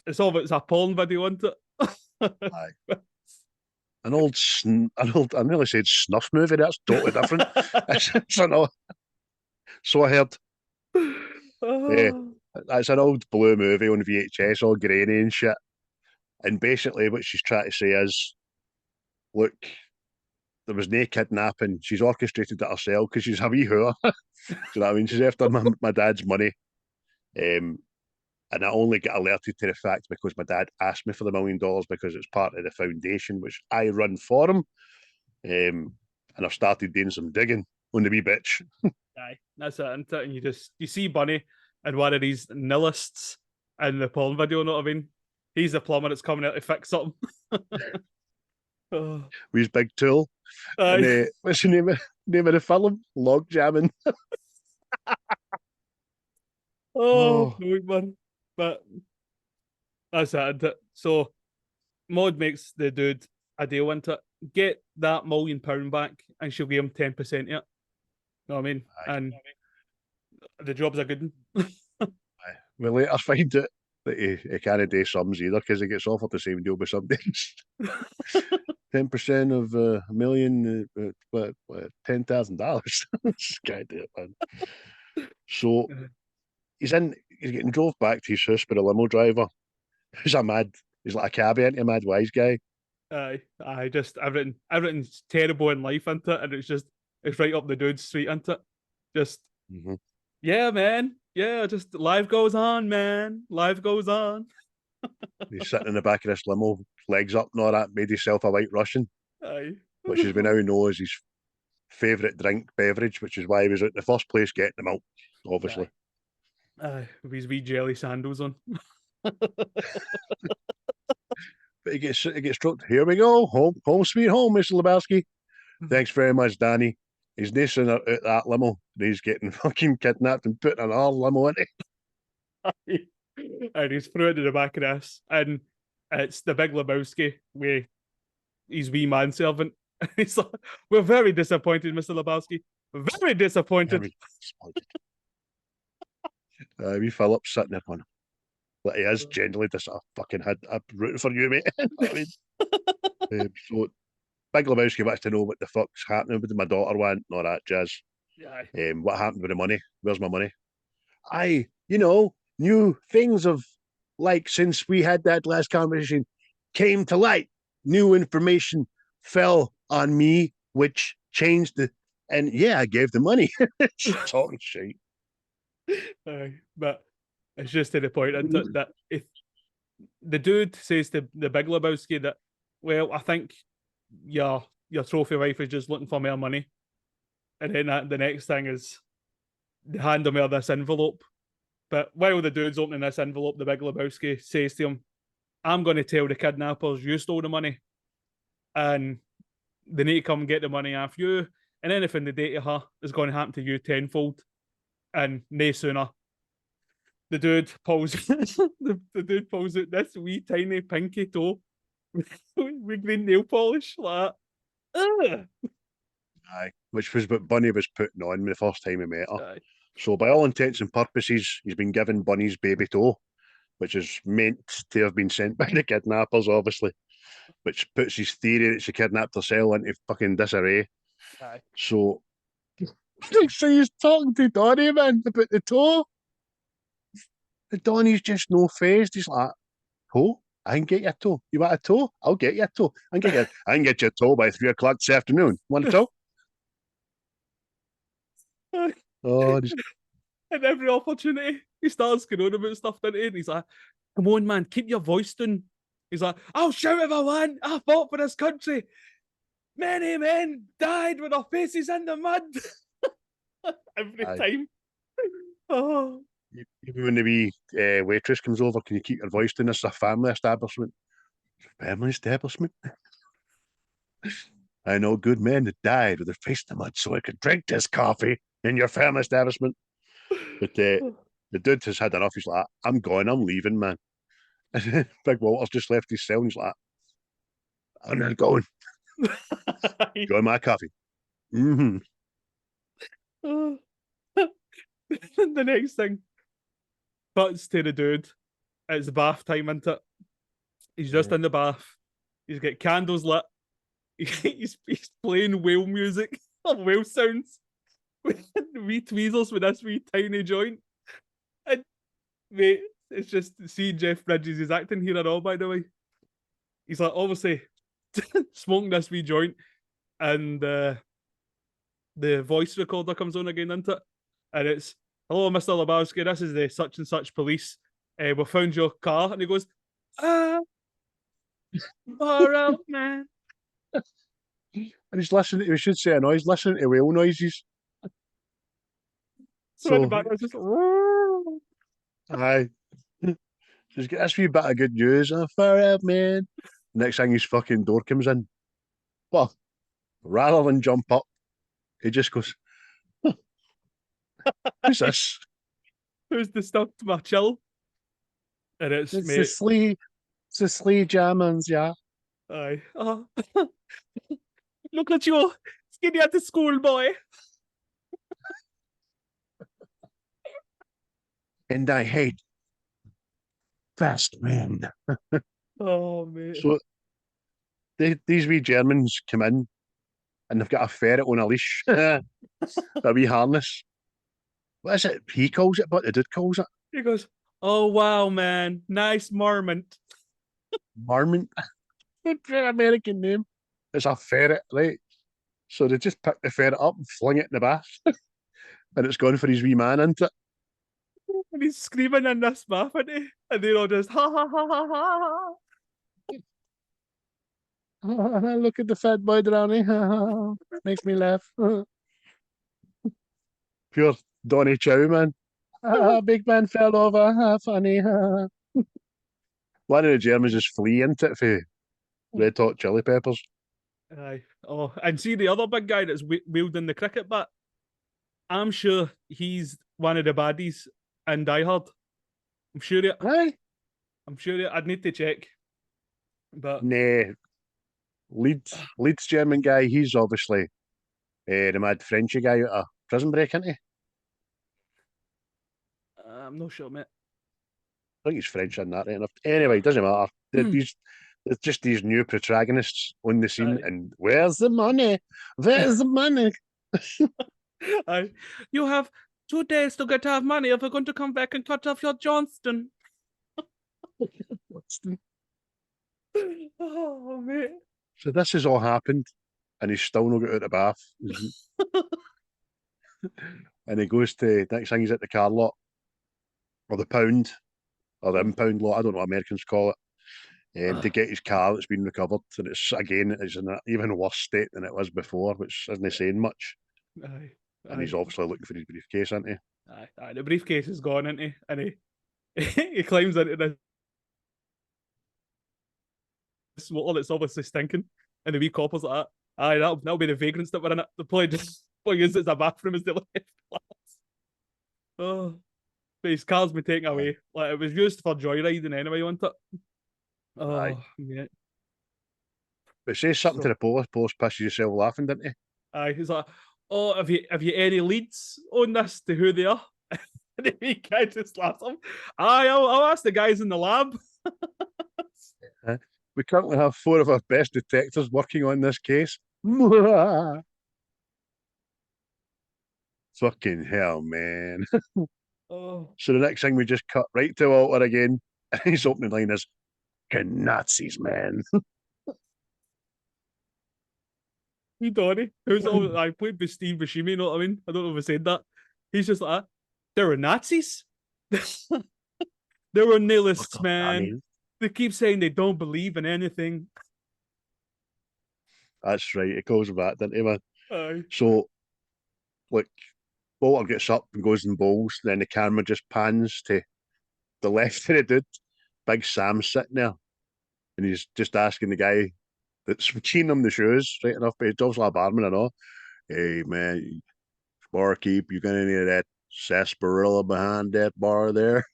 it's all it's a porn video, isn't it? Aye. An old, I nearly said snuff movie. That's totally different. It's so I heard. Yeah, Oh, that's an old blue movie on VHS, all grainy and shit. And basically, what she's trying to say is, look, there was no kidnapping. She's orchestrated it herself because she's a wee whore. Do you know what I mean? She's after my dad's money. And I only get alerted to the fact because my dad asked me for the $1 million because it's part of the foundation which I run for him. And I've started doing some digging on the wee bitch. aye, that's it, isn't it? And you see Bunny and one of these nihilists in the porn video, you know what I mean? He's the plumber that's coming out to fix something. Oh, With his big tool. And aye. what's the name of the film? Log jamming. Oh, Oh, no, man. But that's it, isn't it? So Maud makes the dude a deal into it. Get that £1 million back and she'll give him 10% of it. Know what I mean? aye. And the job's a good one. Aye. We later find out that he can't do sums either because he gets offered the same deal with somebody else. 10% of a million, $10,000. Goddamn, man. So he's getting drove back to his house by a limo driver. He's he's like a cabbie, ain't he, a mad wise guy. I just everything's terrible in life, isn't it? And it's right up the dude's street, isn't it? Just yeah, man. Yeah, just life goes on, man. Life goes on. He's sitting in the back of this limo, legs up and all that, made himself a white Russian, Aye. which as we now know is his favourite beverage, which is why he was out in the first place getting them out, obviously. With his wee jelly sandals on. But he gets struck. Here we go, home sweet home, Mr. Lebowski. Thanks very much, Danny. He's nacing out that limo. He's getting fucking kidnapped and put in another limo in it. And he's thrown into the back of this, and it's the Big Lebowski with his wee manservant. He's like, "We're very disappointed, Mr. Lebowski. Very disappointed." Wee Philip's sitting there going, "But he is genuinely just a fucking head. I'm rooting for you, mate." I mean, so Big Lebowski wants to know what the fuck's happening with my daughter went and all that jazz. Yeah. What happened with the money? Where's my money? New things of like since we had that last conversation came to light. New information fell on me, which changed and yeah, I gave the money. Talking shit. But it's just to the point, isn't it, that if the dude says to the Big Lebowski that, well, I think your trophy wife is just looking for more money, and then the next thing is they hand him this envelope. But while the dude's opening this envelope, the Big Lebowski says to him, "I'm going to tell the kidnappers you stole the money, and they need to come get the money off you, and anything they do to her is going to happen to you tenfold." And no sooner, the dude pulls the dude pulls out this wee tiny pinky toe with green nail polish, like that. Aye, which was what Bunny was putting on the first time he met her. Aye. So by all intents and purposes, he's been given Bunny's baby toe, which is meant to have been sent by the kidnappers, obviously, which puts his theory that she kidnapped herself into fucking disarray. Aye. So he's talking to Donnie, man, about the toe. And Donnie's just no phased. He's like, toe? I can get your toe. You want a toe? I'll get your toe. I can get your toe by 3 o'clock this afternoon. Want a toe? Oh, and every opportunity he starts going on about stuff, doesn't he? And he's like, "Come on, man, keep your voice down." He's like, "I'll shout if I want. I fought for this country. Many men died with their faces in the mud." Every time. Oh. Even when the wee waitress comes over, can you keep your voice down? This is a family establishment. Family establishment? I know good men that died with their face in the mud so I could drink this coffee in your family establishment. But the dude has had enough. He's like, "I'm going, I'm leaving, man." Big Walter's just left his cell and he's like, "I'm not going." Enjoy my coffee. Mm-hmm. The next thing, cuts to the dude. It's bath time, isn't it? He's just in the bath. He's got candles lit. He's playing whale music or whale sounds with wee tweezers with this wee tiny joint. And mate, it's just, see Jeff Bridges is acting here at all, by the way. He's like obviously smoking this wee joint, and the voice recorder comes on again, isn't it? And it's, "Hello, Mr. Lebowski, this is the such and such police. We found your car." And he goes, "Far out, man." And he's listening to, we should say a noise, listening to whale noises. So in the back, just aye. Just get this wee bit of good news. Far out, man. Next thing his fucking door comes in. Well, rather than jump up, he just goes, "Who's this?" "Who's disturbed my chill?" And it's mate. It's the Slee Germans, yeah. Aye. Look at you, skinny at the school, boy. And I hate fast men. Oh, mate. So these wee Germans come in and they've got a ferret on a leash, a wee harness. What is it? He calls it, but the dude calls it He goes, "Oh wow, man, nice marmot." marmot. American name. It's a ferret, right? So they just pick the ferret up and fling it in the bath, and it's gone for his wee man into it. And he's screaming in this bath, isn't he? And they're all just ha ha ha ha ha. Look at the fat boy drowning. Makes me laugh. Pure Donny Chow, man. Big man fell over. Funny. One of the Germans just flee into it for Red Hot Chili Peppers. Aye. Oh, and see the other big guy that's wielding the cricket bat. I'm sure he's one of the baddies in Die Hard. I'm sure it. Aye. I'm sure it. I'd need to check. But Nah. Leeds German guy, he's obviously the mad Frenchy guy out of Prison Break, isn't he? I'm not sure, mate. I think he's French in that, right enough. Anyway, it doesn't matter. There's just these new protagonists on the scene, Aye. and where's the money? Where's the money? Aye. You have 2 days to get to have money if we're going to come back and cut off your Johnston. Oh, mate. So this has all happened, and he's still not got out of the bath. And he goes to next thing he's at the car lot, or the pound, or the impound lot. I don't know what Americans call it. To get his car that's been recovered, and it's in an even worse state than it was before, which isn't saying much. Aye. And he's obviously looking for his briefcase, isn't he? Aye. The briefcase is gone, isn't he? And he climbs into this motor that's obviously stinking, and the wee coppers like that. Aye, that'll be the vagrants that were in it. The play just use it as a bathroom as they left. Oh, but his car's been taken away. Like it was used for joyriding anyway, wasn't it? Oh, Aye. yeah. But say something to the police pisses yourself laughing, didn't he? Aye, he's like, "Oh, have you any leads on this to who they are?" And the wee guy just laughs him. Aye, I'll ask the guys in the lab. We currently have 4 of our best detectives working on this case. Fucking hell, man. Oh, So the next thing we just cut right to Walter again. And his opening line is, Nazis, man. wee Donny, who's all I played with Steve Buscemi, you know what I mean? I don't know if I said that. He's just like, there were Nazis. There were nihilists, man. They keep saying they don't believe in anything. That's right. It goes back, doesn't it, man? Aye. So, like, Walter gets up and goes and bowls. Then the camera just pans to the left of the dude. Big Sam's sitting there. And he's just asking the guy that's keying him the shoes, right enough. But he's obviously a barman and all. Hey, man, barkeep, you got any of that sarsaparilla behind that bar there?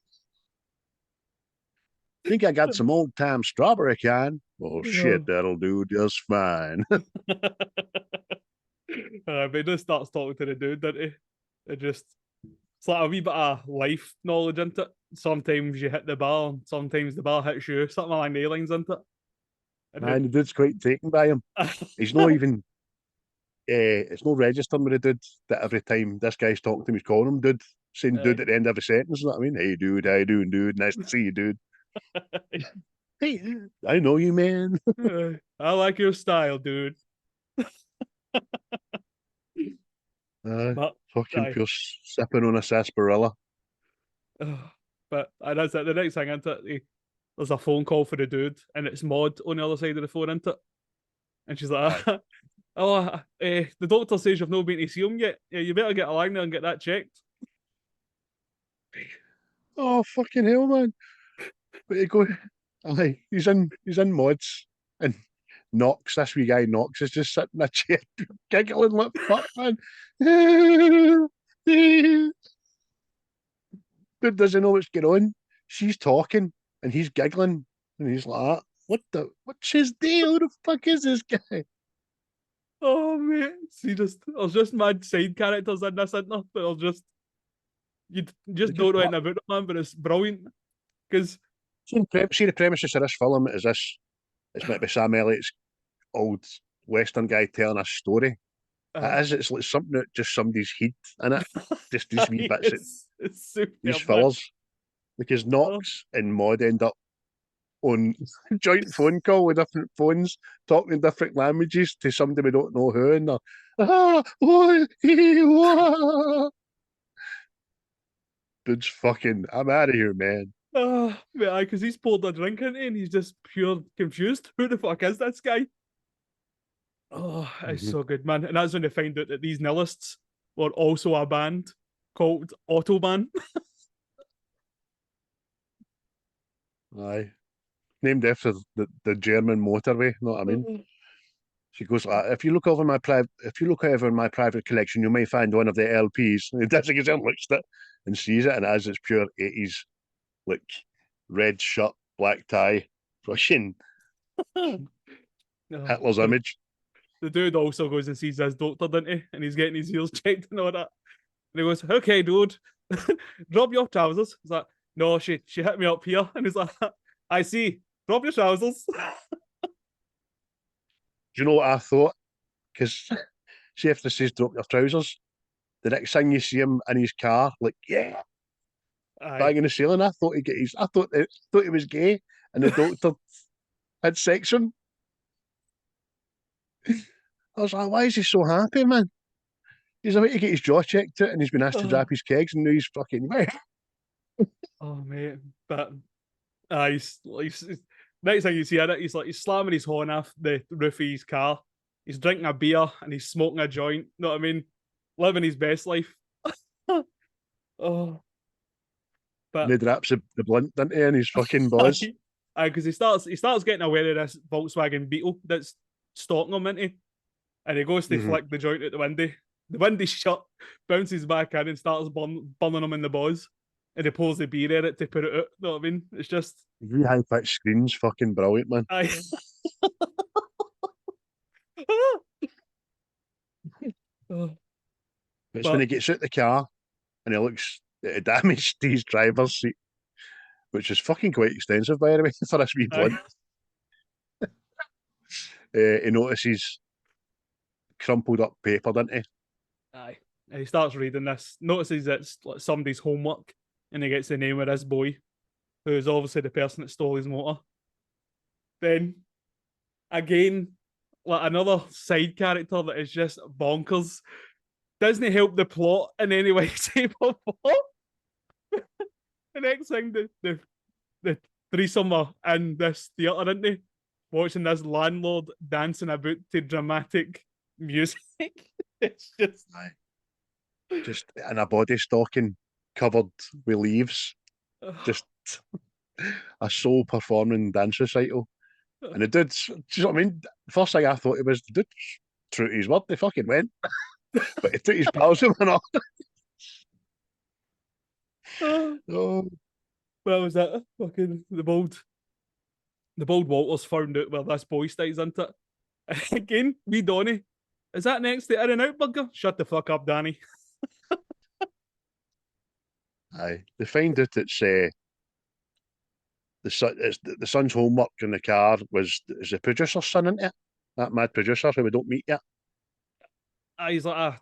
Think I got some old time strawberry kind. Well, shit, that'll do just fine. But he just starts talking to the dude, doesn't he? It's like a wee bit of life knowledge, isn't it? Sometimes you hit the bar, sometimes the bar hits you, something along the lines, isn't it? And the dude's quite taken by him. He's not even, it's not registering with the dude that every time this guy's talking to him, he's calling him dude, saying dude at the end of every sentence, you know what I mean? Hey, dude, how you doing, dude? Nice to see you, dude. Hey, I know you, man. I like your style, dude. Fucking pure sipping on a sarsaparilla. But that's it. The next thing, isn't it? There's a phone call for the dude, and it's Maud on the other side of the phone, isn't it? And she's like, the doctor says you've not been to see him yet. Yeah, you better get along there and get that checked. Oh, fucking hell, man. But you go, he's in Maud's, and Knox, this wee guy Knox, is just sitting in a chair giggling like fuck, man. But doesn't know what's going on. She's talking and he's giggling and he's like, what's his deal? Who the fuck is this guy? Oh mate, see, there's just mad side characters in this, isn't there? But you just don't know anything about them, man, but it's brilliant. Because see the premises of this film is this. It's meant to be Sam Elliott's old Western guy telling a story. It's like something that just somebody's hid in it. Just these wee bits, it's super these fillers. Because Knox and Maud end up on joint phone call with different phones, talking different languages to somebody we don't know who, and dude's fucking, I'm out of here, man. Because he's poured a drink into and he's just pure confused. Who the fuck is this guy? Oh, it's so good, man. And that's when they find out that these nihilists were also a band called Autobahn. Aye. Named after the German motorway, you know what I mean? She goes, if you look over my private collection, you may find one of the LPs. And he does it, looks at it and sees it, and as it's pure 80s, like red shirt, black tie, Russian Hitler's image. The dude also goes and sees his doctor, doesn't he? And he's getting his ears checked and all that. And he goes, okay, dude, drop your trousers. He's like, no, she hit me up here. And he's like, I see, drop your trousers. Do you know what I thought? Because see if this says drop your trousers, the next thing you see him in his car, like, yeah, banging the ceiling. I thought I thought he was gay, and the doctor had sex with him. I was like, why is he so happy, man? He's about to get his jaw checked out, and he's been asked to drop his kegs, and now he's fucking. Oh mate, but he's next thing you see at it, he's slamming his horn off the roof of his car. He's drinking a beer and he's smoking a joint. You know what I mean? Living his best life. Oh, but he drops the blunt into and he's fucking buzz. Because he starts getting aware of this Volkswagen Beetle that's stalking him, into, and he goes to flick the joint out the window. The window's shut, bounces back in and starts burning him in the balls. And he pulls the beer at it to put it out. You know what I mean? It's just really high pitched screams, fucking brilliant, man. It's when he gets out the car and he looks at the damage to his driver's seat, which is fucking quite extensive, by the way, for this wee blunt. He notices crumpled up paper, doesn't he? Aye. And he starts reading this, notices it's like somebody's homework, and he gets the name of this boy, who is obviously the person that stole his motor. Then, again, like another side character that is just bonkers. Doesn't help the plot in any way, shape, or form. The next thing, the threesome are in this theatre, aren't they? Watching this landlord dancing about to dramatic music. It's just in a body stocking covered with leaves. Just a soul performing dance recital. And the dude, do you know what I mean? The first thing I thought it was, the dude, true to his word, they fucking went. But he took his pals with him and all. Oh. Well, was that fucking the bold Walters found out where this boy stays, isn't it? And again, me Donny, is that next to In-N-Out Burger? Shut the fuck up, Danny. Aye, they find out it's the son's homework in the car is the producer's son, isn't it? That mad producer who we don't meet yet. He's like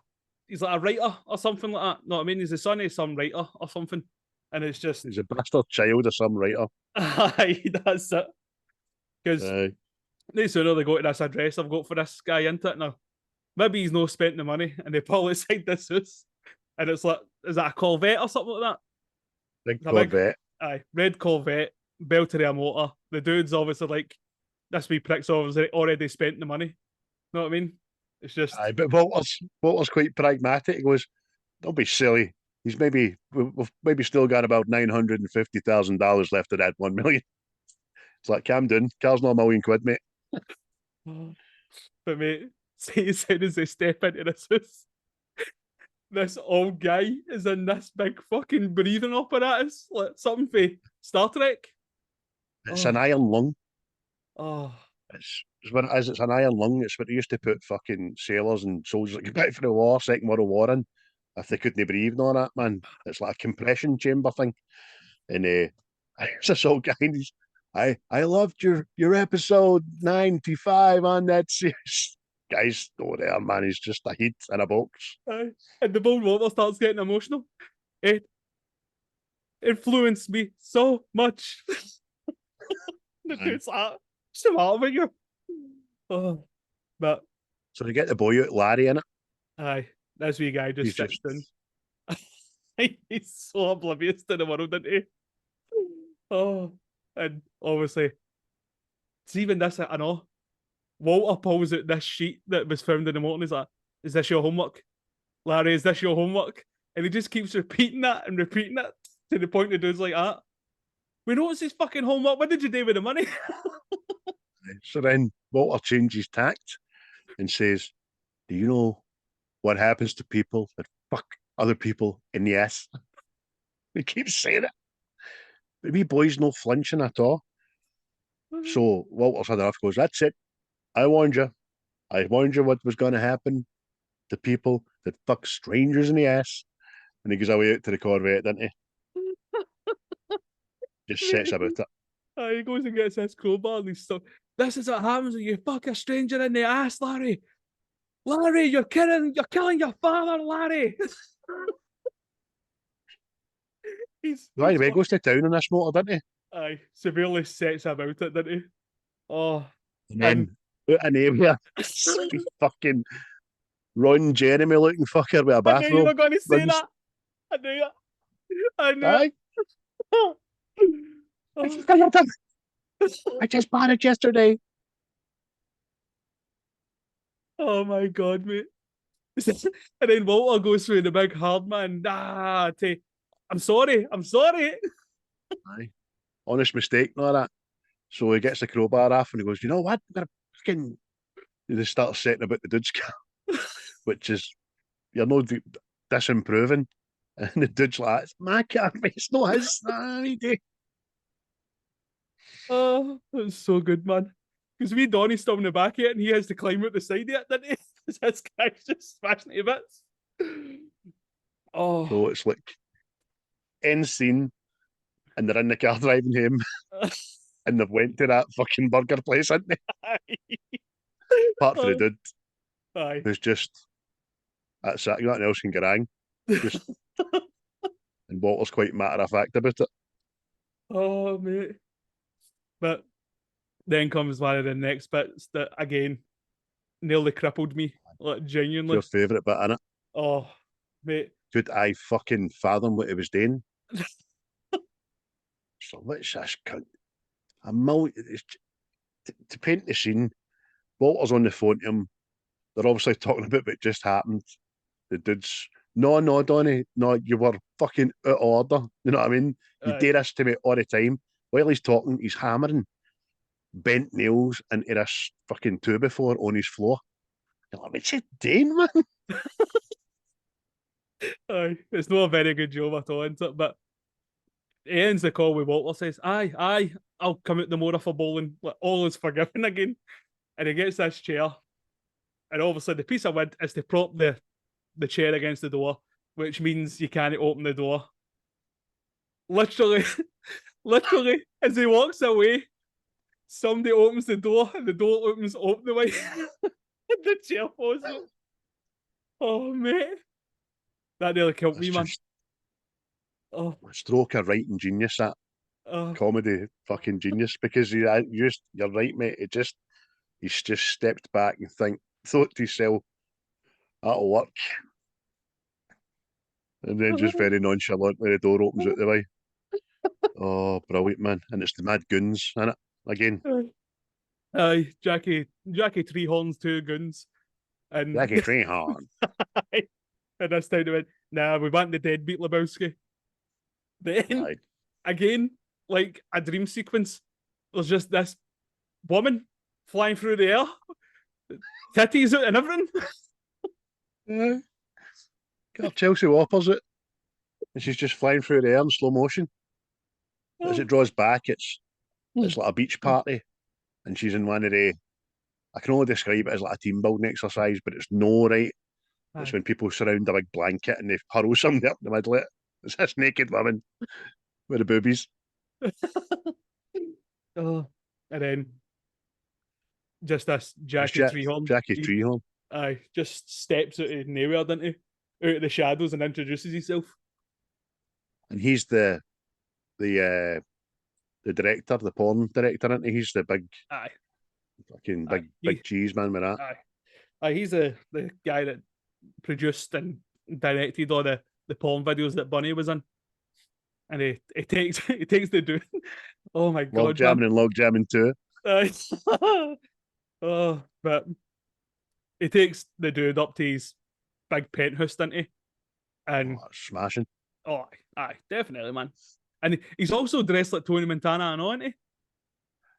a writer or something like that. No, I mean he's the son of some writer or something, and it's just he's a bastard child of some writer. Aye, that's it. Because no sooner they go to this address I've got for this guy, into it now. Maybe he's not spent the money, and they pull outside this house, and it's like, is that a Corvette or something like that? Big Corvette. Red Corvette, belted a motor. The dude's obviously like, this wee prick's obviously already spent the money. Know what I mean? It's just. But Walter's quite pragmatic. He goes, don't be silly. We've maybe still got about $950,000 left of that 1 million. It's like, calm down. Car's not £1 million, mate. But mate, see, as soon as they step into this house, this old guy is in this big fucking breathing apparatus, like something for Star Trek. It's an iron lung. Oh. It's what it is. It's an iron lung. It's what they used to put fucking sailors and soldiers that get back from the war, Second World War in, if they couldn't breathe and all that, man. It's like a compression chamber thing. And it's this old guy, and he's I loved your episode 95 on that series. Guy's over there, man. He's just a heat in a box. And the Bold Walter starts getting emotional. It influenced me so much. The dude's like, what's the matter with you? Oh, but so they get the boy out, Larry, in it. Aye, this wee guy just sits down. He's so oblivious to the world, isn't he? Oh, and obviously, it's even this, I know. Walter pulls out this sheet that was found in the morning. He's like, is this your homework? Larry, is this your homework? And he just keeps repeating that and repeating it to the point the dude's like, we know it's his fucking homework. What did you do with the money? So then Walter changes tact and says, do you know what happens to people that fuck other people in the ass? He keeps saying it. The wee boy's no flinching at all. So Walter's had enough, goes, that's it. I warned you. I warned you what was going to happen to people that fuck strangers in the ass. And he goes away out to the Corvette, doesn't he? Just sets about it. He goes and gets his crowbar and he's stuck. This is what happens when you fuck a stranger in the ass, Larry. Larry, you're killing your father, Larry. By the way, goes to town on this motor, doesn't he? Aye, severely sets about it, doesn't he? Oh, and then out an area, fucking Ron Jeremy looking fucker with a bathrobe. I knew you were going to say that. I knew it. I knew Aye. I just bought it yesterday. Oh my god, mate. And then Walter goes through the big hard man. I'm sorry. Aye. Honest mistake, and all that. So he gets the crowbar off and he goes, you know what? I'm gonna fucking. They start setting about the dude's car, which is, you're not disimproving. And the dude's like, it's my car, mate. It's not his. Oh, that's so good, man. Because we Donnie's still in the back of it and he has to climb out the side of it, doesn't he? This guy's just smashing it to bits. Oh. So it's like end scene, and they're in the car driving home, and they've went to that fucking burger place, haven't they? Apart for the dude, who's just, that's it, nothing else can get on. Just, and Walter's quite matter of fact about it. Oh, mate. But then comes one of the next bits that, again, nearly crippled me. Like, genuinely. It's your favourite bit, innit? Oh, mate. Could I fucking fathom what he was doing? So what's this cunt? To paint the scene, Walter's on the phone to him. They're obviously talking about what just happened. The dude's, no, Donnie, no, you were fucking out of order. You know what I mean? You do this to me all the time. While he's talking, he's hammering bent nails into this fucking 2x4 on his floor. You're like, what's he doing, man? Aye, it's not a very good job at all, isn't it? But he ends the call with Walter says, aye, I'll come out the motor for bowling. Like, all is forgiven again. And he gets this chair. And obviously the piece of wood is to prop the chair against the door, which means you can't open the door. Literally, as he walks away, somebody opens the door and the door opens up the way. And the chair falls out. Oh, mate. That nearly killed me, man. A stroke of writing genius, that comedy fucking genius, because you're right, mate. He's just stepped back and thought to himself, that'll work. And then just very nonchalantly the door opens out the way. Oh, brilliant, man. And it's the Mad Goons, isn't it? Again. Aye, Jackie Treehorn's two goons. And Jackie Treehorn. And this time they went, nah, we want the dead Big Lebowski. Then, again, like a dream sequence, there's just this woman flying through the air, titties out and everything. Yeah. Got Chelsea opposite, and she's just flying through the air in slow motion. As it draws back, it's like a beach party, and she's in one of the, I can only describe it as like a team building exercise, but it's no right. It's when people surround a big blanket and they hurl somebody up the middle of it. It's this naked woman with the boobies. Oh, and then just this It's Jackie Treehorn. Jackie Treehorn. Aye, just steps out of nowhere, doesn't he? Out of the shadows and introduces himself. And he's the director, the porn director, isn't he? He's the big Aye, fucking aye, big cheese man with that. aye. He's the guy that produced and directed all the porn videos that Bunny was in. And he takes the dude. Oh my god, Log jamming too. Oh, but he takes the dude up to his big penthouse, doesn't he? And smashing. Oh, aye, definitely, man. And he's also dressed like Tony Montana, I know, isn't he?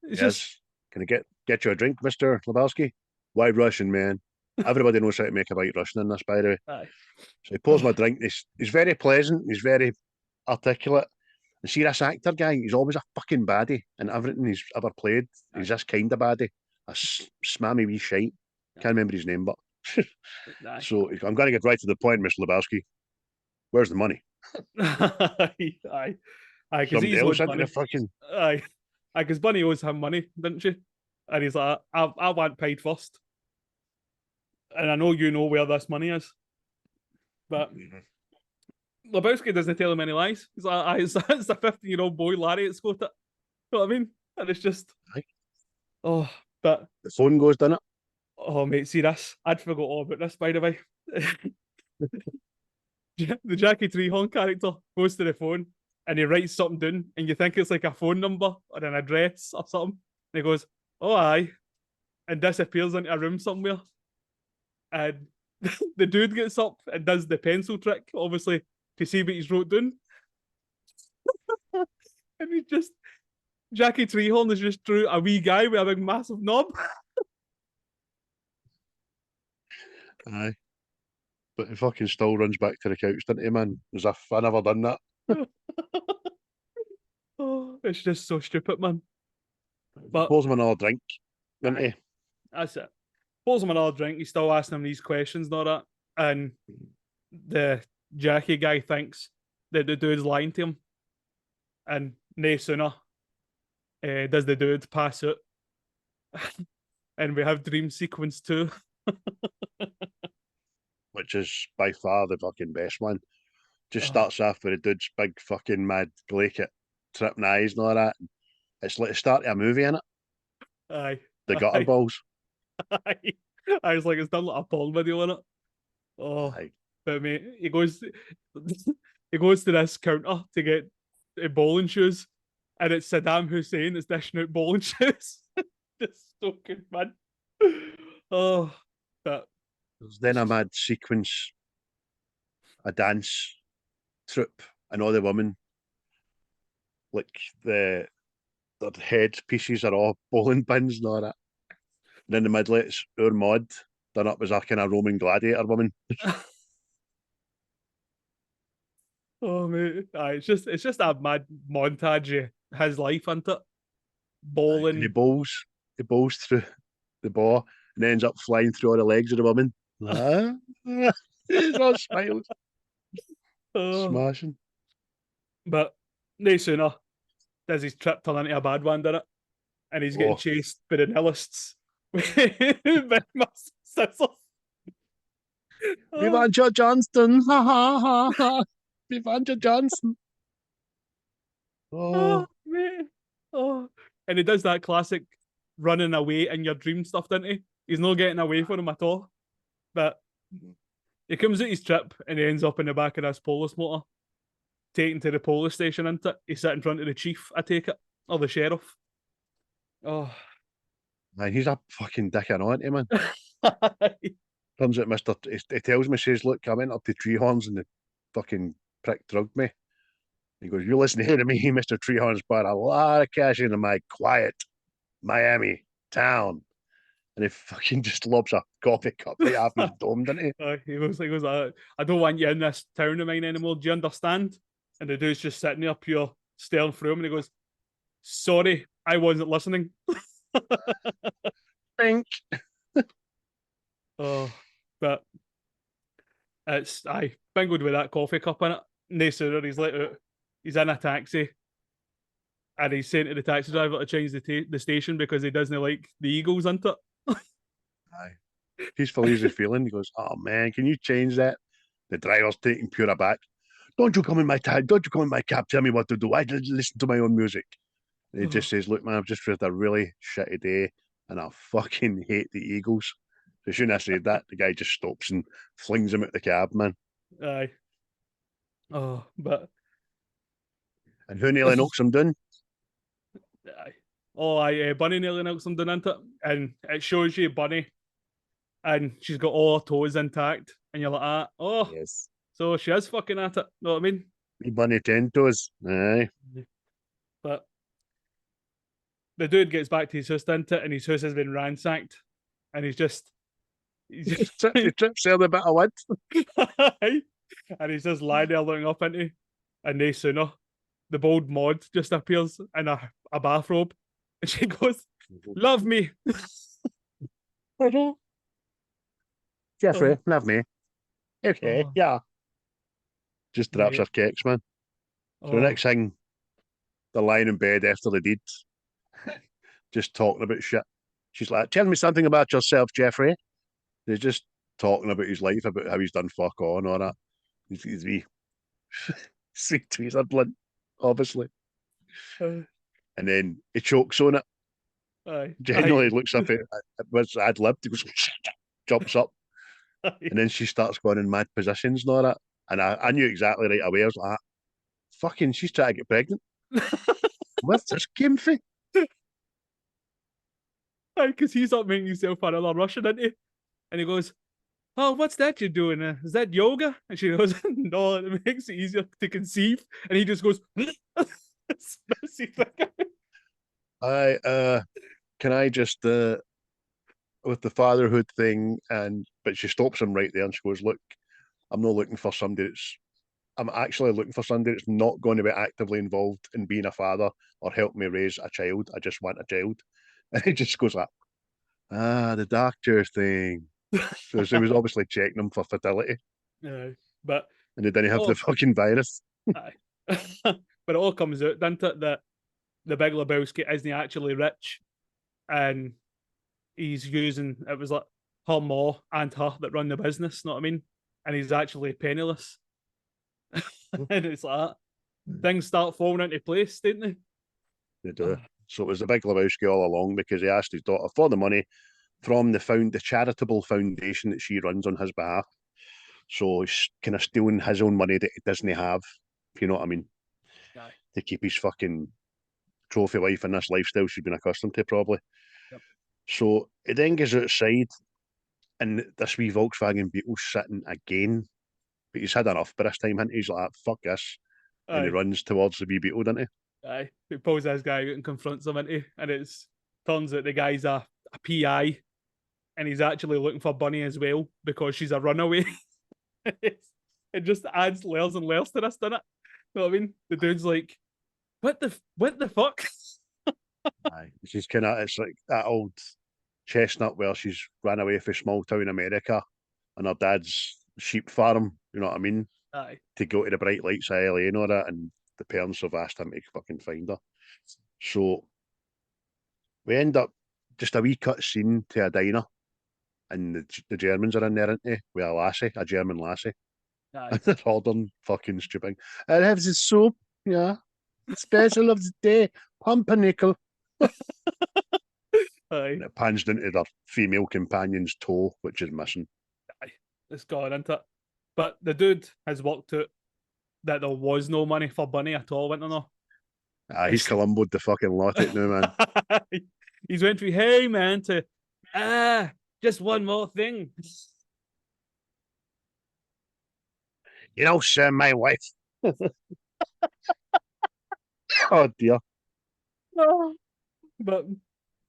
It's just... Can I get you a drink, Mr. Lebowski? Why Russian, man? Everybody knows how to make a white Russian in this, by the way. Aye. So he pours my drink. He's very pleasant. He's very articulate. And see, this actor guy, he's always a fucking baddie in everything he's ever played. Aye. He's this kind of baddie. A smammy wee shite. Can't remember his name, but... So I'm going to get right to the point, Mr. Lebowski. Where's the money? Aye. Because he's else into the fucking... Aye. Because Bunny owes him money, didn't she? And he's like, I want paid first. And I know you know where this money is. But Lebowski doesn't tell him any lies. He's like, it's the 15-year-old boy Larry that's got it. You know what I mean? And it's just... Aye. Oh, but... The phone goes, doesn't it? Oh, mate, see this? I'd forgot all about this, by the way. The Jackie Treehorn character goes to the phone and he writes something down, and you think it's like a phone number or an address or something. And he goes, "Oh, aye," and disappears into a room somewhere. And the dude gets up and does the pencil trick, obviously, to see what he's wrote down. And he just... Jackie Treehorn is just drew a wee guy with a big massive knob. Aye. But he fucking still runs back to the couch, doesn't he, man? As if I never done that. Oh, it's just so stupid, man. But pours him another drink, doesn't he? That's it. Pours him another drink. He's still asking him these questions and all that. And the Jackie guy thinks that the dude's lying to him. And no sooner does the dude pass out. And we have dream sequence 2. Which is by far the fucking best one. Just starts off with a dude's big fucking mad blanket, tripping eyes and all that. It's like the start of a movie, innit? Aye. The gutter balls. Aye. I was like, it's done like a porn video in it. Oh, aye. But mate, he goes to this counter to get bowling shoes, and it's Saddam Hussein that's dishing out bowling shoes. Just so good, man. Oh, but there's then a mad sequence, a dance troupe, and all the women, like their head pieces are all bowling pins and all that. And then the middle, it's our Maud done up as a kind of Roman gladiator woman. Oh mate, it's just a mad montage of his life, isn't it? Bowling. He bowls through the ball and ends up flying through all the legs of the woman. He's all smiles. Smashing. But no sooner does his trip turn into a bad one, doesn't it? And he's getting chased by the enlists with massive scissors. Vivanja Johnston. Ha ha ha ha. Vivanja Johnson. Oh, mate. Oh. And he does that classic running away in your dream stuff, doesn't he? He's not getting away from him at all. But he comes out his trip and he ends up in the back of this police motor, taken to the police station, isn't it? He's sitting in front of the chief, I take it, or the sheriff. Oh. Man, he's a fucking dick and on, man. Turns out he tells me, says, "Look, I went up to Treehorns and the fucking prick drugged me." He goes, "You listen here to me, Mr. Treehorns, but a lot of cash into my quiet Miami town." And he fucking just lobs a coffee cup right off his dome, didn't he? He goes, "I don't want you in this town of mine anymore. Do you understand?" And the dude's just sitting there, pure staring through him, and he goes, "Sorry, I wasn't listening." Think. Oh, but I bingoed with that coffee cup in it. No sooner he's let out, he's in a taxi, and he's saying to the taxi driver to change the station because he doesn't like the Eagles, isn't it? Aye. Peaceful, easy feeling. He goes, "Oh man, can you change that?" The driver's taking pure aback. Don't you come in my cab. Don't you come in my cab. Tell me what to do. I just listen to my own music. And he just says, "Look, man, I've just had a really shitty day, and I fucking hate the Eagles." So as soon as I said that, the guy just stops and flings him out the cab, man. Aye. Oh, but And who nearly knocks him down? aye. Oh, aye, Bunny nearly knocks him down into it, and it shows you Bunny, and she's got all her toes intact, and you're like, oh, Yes. so she is fucking at it. Know what I mean? Me bunny 10 toes. Aye. But the dude gets back to his house into it, and his house has been ransacked, and he's just He trips there a bit of wood. and he's just lying there looking up into, and no sooner the bold Maud just appears in a bathrobe, and she goes, "Love me." Jeffrey, love me. Okay, yeah. Just drops her kicks, man. So the next thing, they're lying in bed after the deed, just talking about shit. She's like, "Tell me something about yourself, Jeffrey." They're just talking about his life, about how he's done fuck all and all that. He's wee sweet tweezer blunt, obviously. And then he chokes on it. Genuinely looks up at what's ad libbed. He goes, jumps up. And then she starts going in mad positions and all that. And I knew exactly right away. I was like, fucking, she's trying to get pregnant. Where's this came from? Because he's up making himself another Russian, isn't he? And he goes, "Oh, what's that you're doing? Is that yoga?" And she goes, "No, it makes it easier to conceive." And he just goes, can I just with the fatherhood thing, but she stops him right there and she goes, "Look, I'm not looking for somebody I'm actually looking for somebody that's not going to be actively involved in being a father or help me raise a child. I just want a child." And he just goes like, the doctor thing. So he was obviously checking him for fertility. But and they didn't have the fucking virus. But it all comes out, doesn't it, that the Big Lebowski isn't actually rich, and he's using, it was like her ma and her that run the business, know what I mean? And he's actually penniless. And it's like that. Things start falling into place, don't they? They do. So it was the Big Lebowski all along, because he asked his daughter for the money from the charitable foundation that she runs on his behalf. So he's kind of stealing his own money that he doesn't have, if you know what I mean, to keep his fucking trophy life and this lifestyle she's been accustomed to, probably. Yep. So he then goes outside, and this wee Volkswagen Beetle's sitting again, but he's had enough by this time, and he's like, "Fuck this," and he runs towards the wee Beetle, doesn't he? He pulls this guy out and confronts him, and it's turns out the guy's a PI, and he's actually looking for Bunny as well because she's a runaway. It just adds layers and layers to this, doesn't it? You know what I mean? The dude's like, what the fuck? Aye. She's kind of, it's like that old chestnut where she's ran away from small town America and her dad's sheep farm, you know what I mean? Aye. To go to the bright lights of LA and all that, and the parents have asked him to fucking find her. So we end up just a wee cut scene to a diner, and the Germans are in there, aren't they? With a lassie, a German lassie. And they're ordering fucking stupid. "I'll have the soup, yeah. Special of the day, pumpernickel." And it pans into their female companion's toe, which is missing. It's gone, isn't it? But the dude has worked out that there was no money for Bunny at all, wasn't there? No? He's Columbo'd the fucking lot it now, man. He's went from, "Hey man," to just one more thing. You know, sir, my wife. Oh dear. But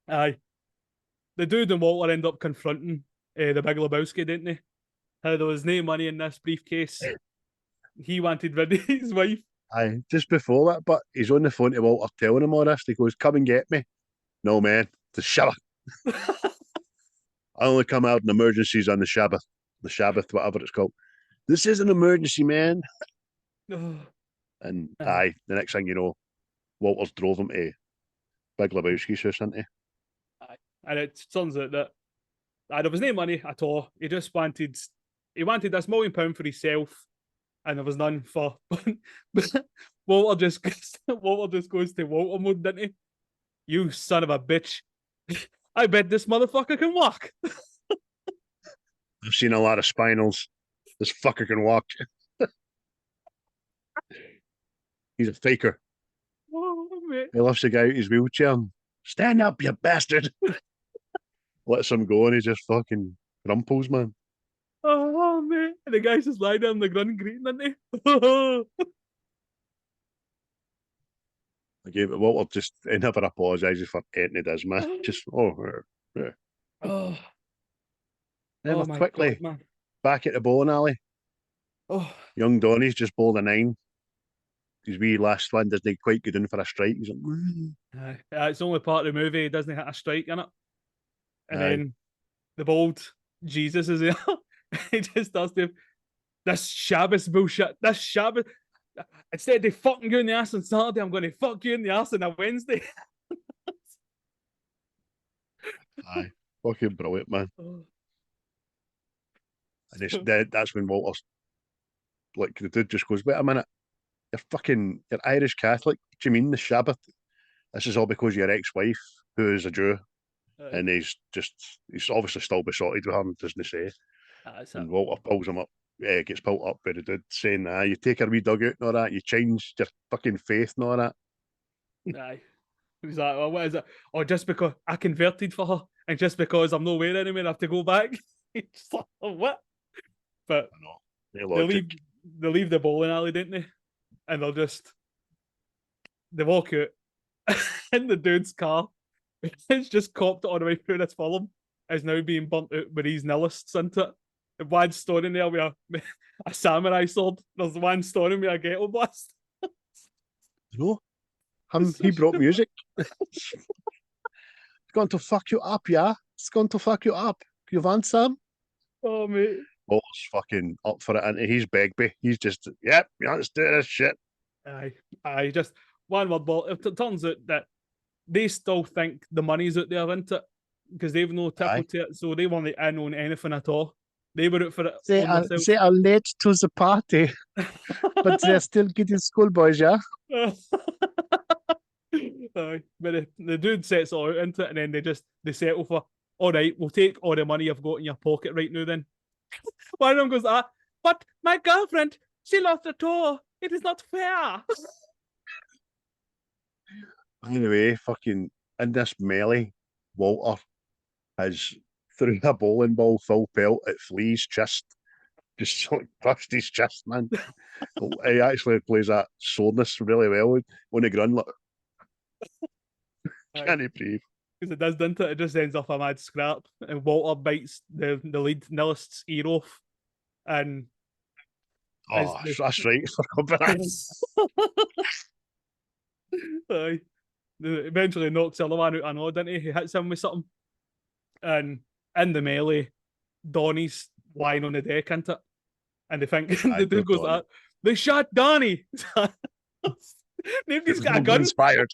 the dude and Walter end up confronting the Big Lebowski, didn't they? How there was no money in this briefcase. He wanted rid of his wife. Aye, just before that, but he's on the phone to Walter telling him all this. He goes, "Come and get me." "No, man, the Sabbath. I only come out in emergencies on the Sabbath, whatever it's called. This is an emergency, man." And the next thing you know, Walters drove him to Big Lebowski's house, didn't he? And it turns out that there was no money at all. He wanted this £1 million for himself, and there was none for. Walter just goes to Walter mode, didn't he? You son of a bitch! I bet this motherfucker can walk. I've seen a lot of spinals. This fucker can walk. He's a faker. Oh, mate. He lifts the guy out his wheelchair. Stand up, you bastard! Lets him go, and he just fucking crumples, man. Oh, mate. And the guy's just lying there on the ground greeting, isn't he? Again, but Walter just he never apologises for anything he does, man. Just yeah. Oh, Then oh we're my quickly God, man. back at the bowling alley. Oh, Young Donny's just bowled a 9. His wee last one doesn't quite get in for a strike. He's like, it's only part of the movie. He doesn't hit a strike in it. And aye. then the bold Jesus is there. He just does this Shabbos bullshit. This Shabbos. Instead of fucking you in the ass on Saturday, I'm going to fuck you in the ass on a Wednesday. Aye. Fucking brilliant, man. Oh. And that's when Walter's like, the dude just goes, wait a minute, you're Irish Catholic. What do you mean the Sabbath? This is all because of your ex-wife, who is a Jew. And he's obviously still besotted with her, doesn't he say? And Walter pulls him up, gets pulled up by the dude saying, you take her wee dug out and all that, you change your fucking faith and all that. Aye. He's like, well, what is it? Oh, just because I converted for her, and just because I'm nowhere anymore, I have to go back. He's like, oh, what? But they leave the bowling alley, didn't they? And they walk out in the dude's car. It's just copped it on the way through this film. Is now being burnt out with these nihilists into it. There's one story there with a samurai sword. There's one story with a ghetto blast. No, he brought music. It's going to fuck you up, yeah? It's going to fuck you up. You want some? Oh, mate. Walter's fucking up for it, and he's Begbie. He's just, yep, let's do this shit. Aye, just one word. Well, it turns out that they still think the money's out there, isn't it? Because they've no tipple to it, so they weren't in on anything at all. They were out for it. They are late to the party, but they're still getting schoolboys, yeah? But the dude sets it all out into it, and then they settle for, all right, we'll take all the money you've got in your pocket right now then. One of them goes, but my girlfriend, she lost her toe. It is not fair. Anyway, fucking in this melee, Walter has threw a bowling ball full pelt at Flea's chest. Just like crushed his chest, man. He actually plays that soreness really well on the ground. Like, can't he breathe? Because it does, doesn't it? It just ends off a mad scrap, and Walter bites the lead nihilist's ear off, and that's right. Aye. Eventually knocks the other one out. I know, didn't he? He hits him with something, and in the melee, Donnie's lying on the deck, isn't it? And they think the dude goes like, they shot Donnie. Nobody's got a gun. Fired.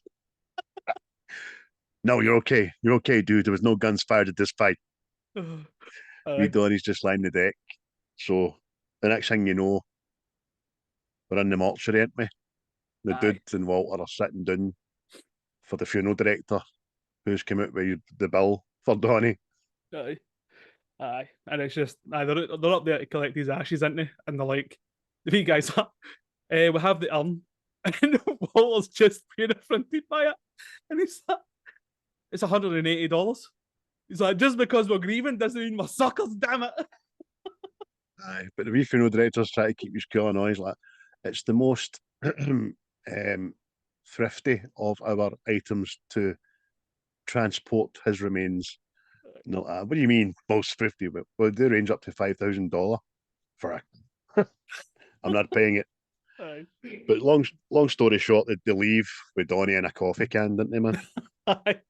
No, you're okay. You're okay, dude. There was no guns fired at this fight. Donnie's just lying on the deck. So the next thing you know, we're in the mortuary, aren't we? The dude and Walter are sitting down for the funeral director, who's come out with the bill for Donnie. Aye. And it's just, they're up there to collect his ashes, aren't they? And they're like, the wee guys up, we have the urn. And Walter's just being affronted by it. And he's like, it's $180. He's like, just because we're grieving doesn't mean we're suckers, damn it. Aye, but the wee funeral director's trying to keep his cool on. He's like, it's the most thrifty of our items to transport his remains. No, what do you mean most thrifty? Well, they range up to $5,000 for it. I'm not paying it. Aye. But long story short, they leave with Donnie in a coffee can, didn't they, man? Aye.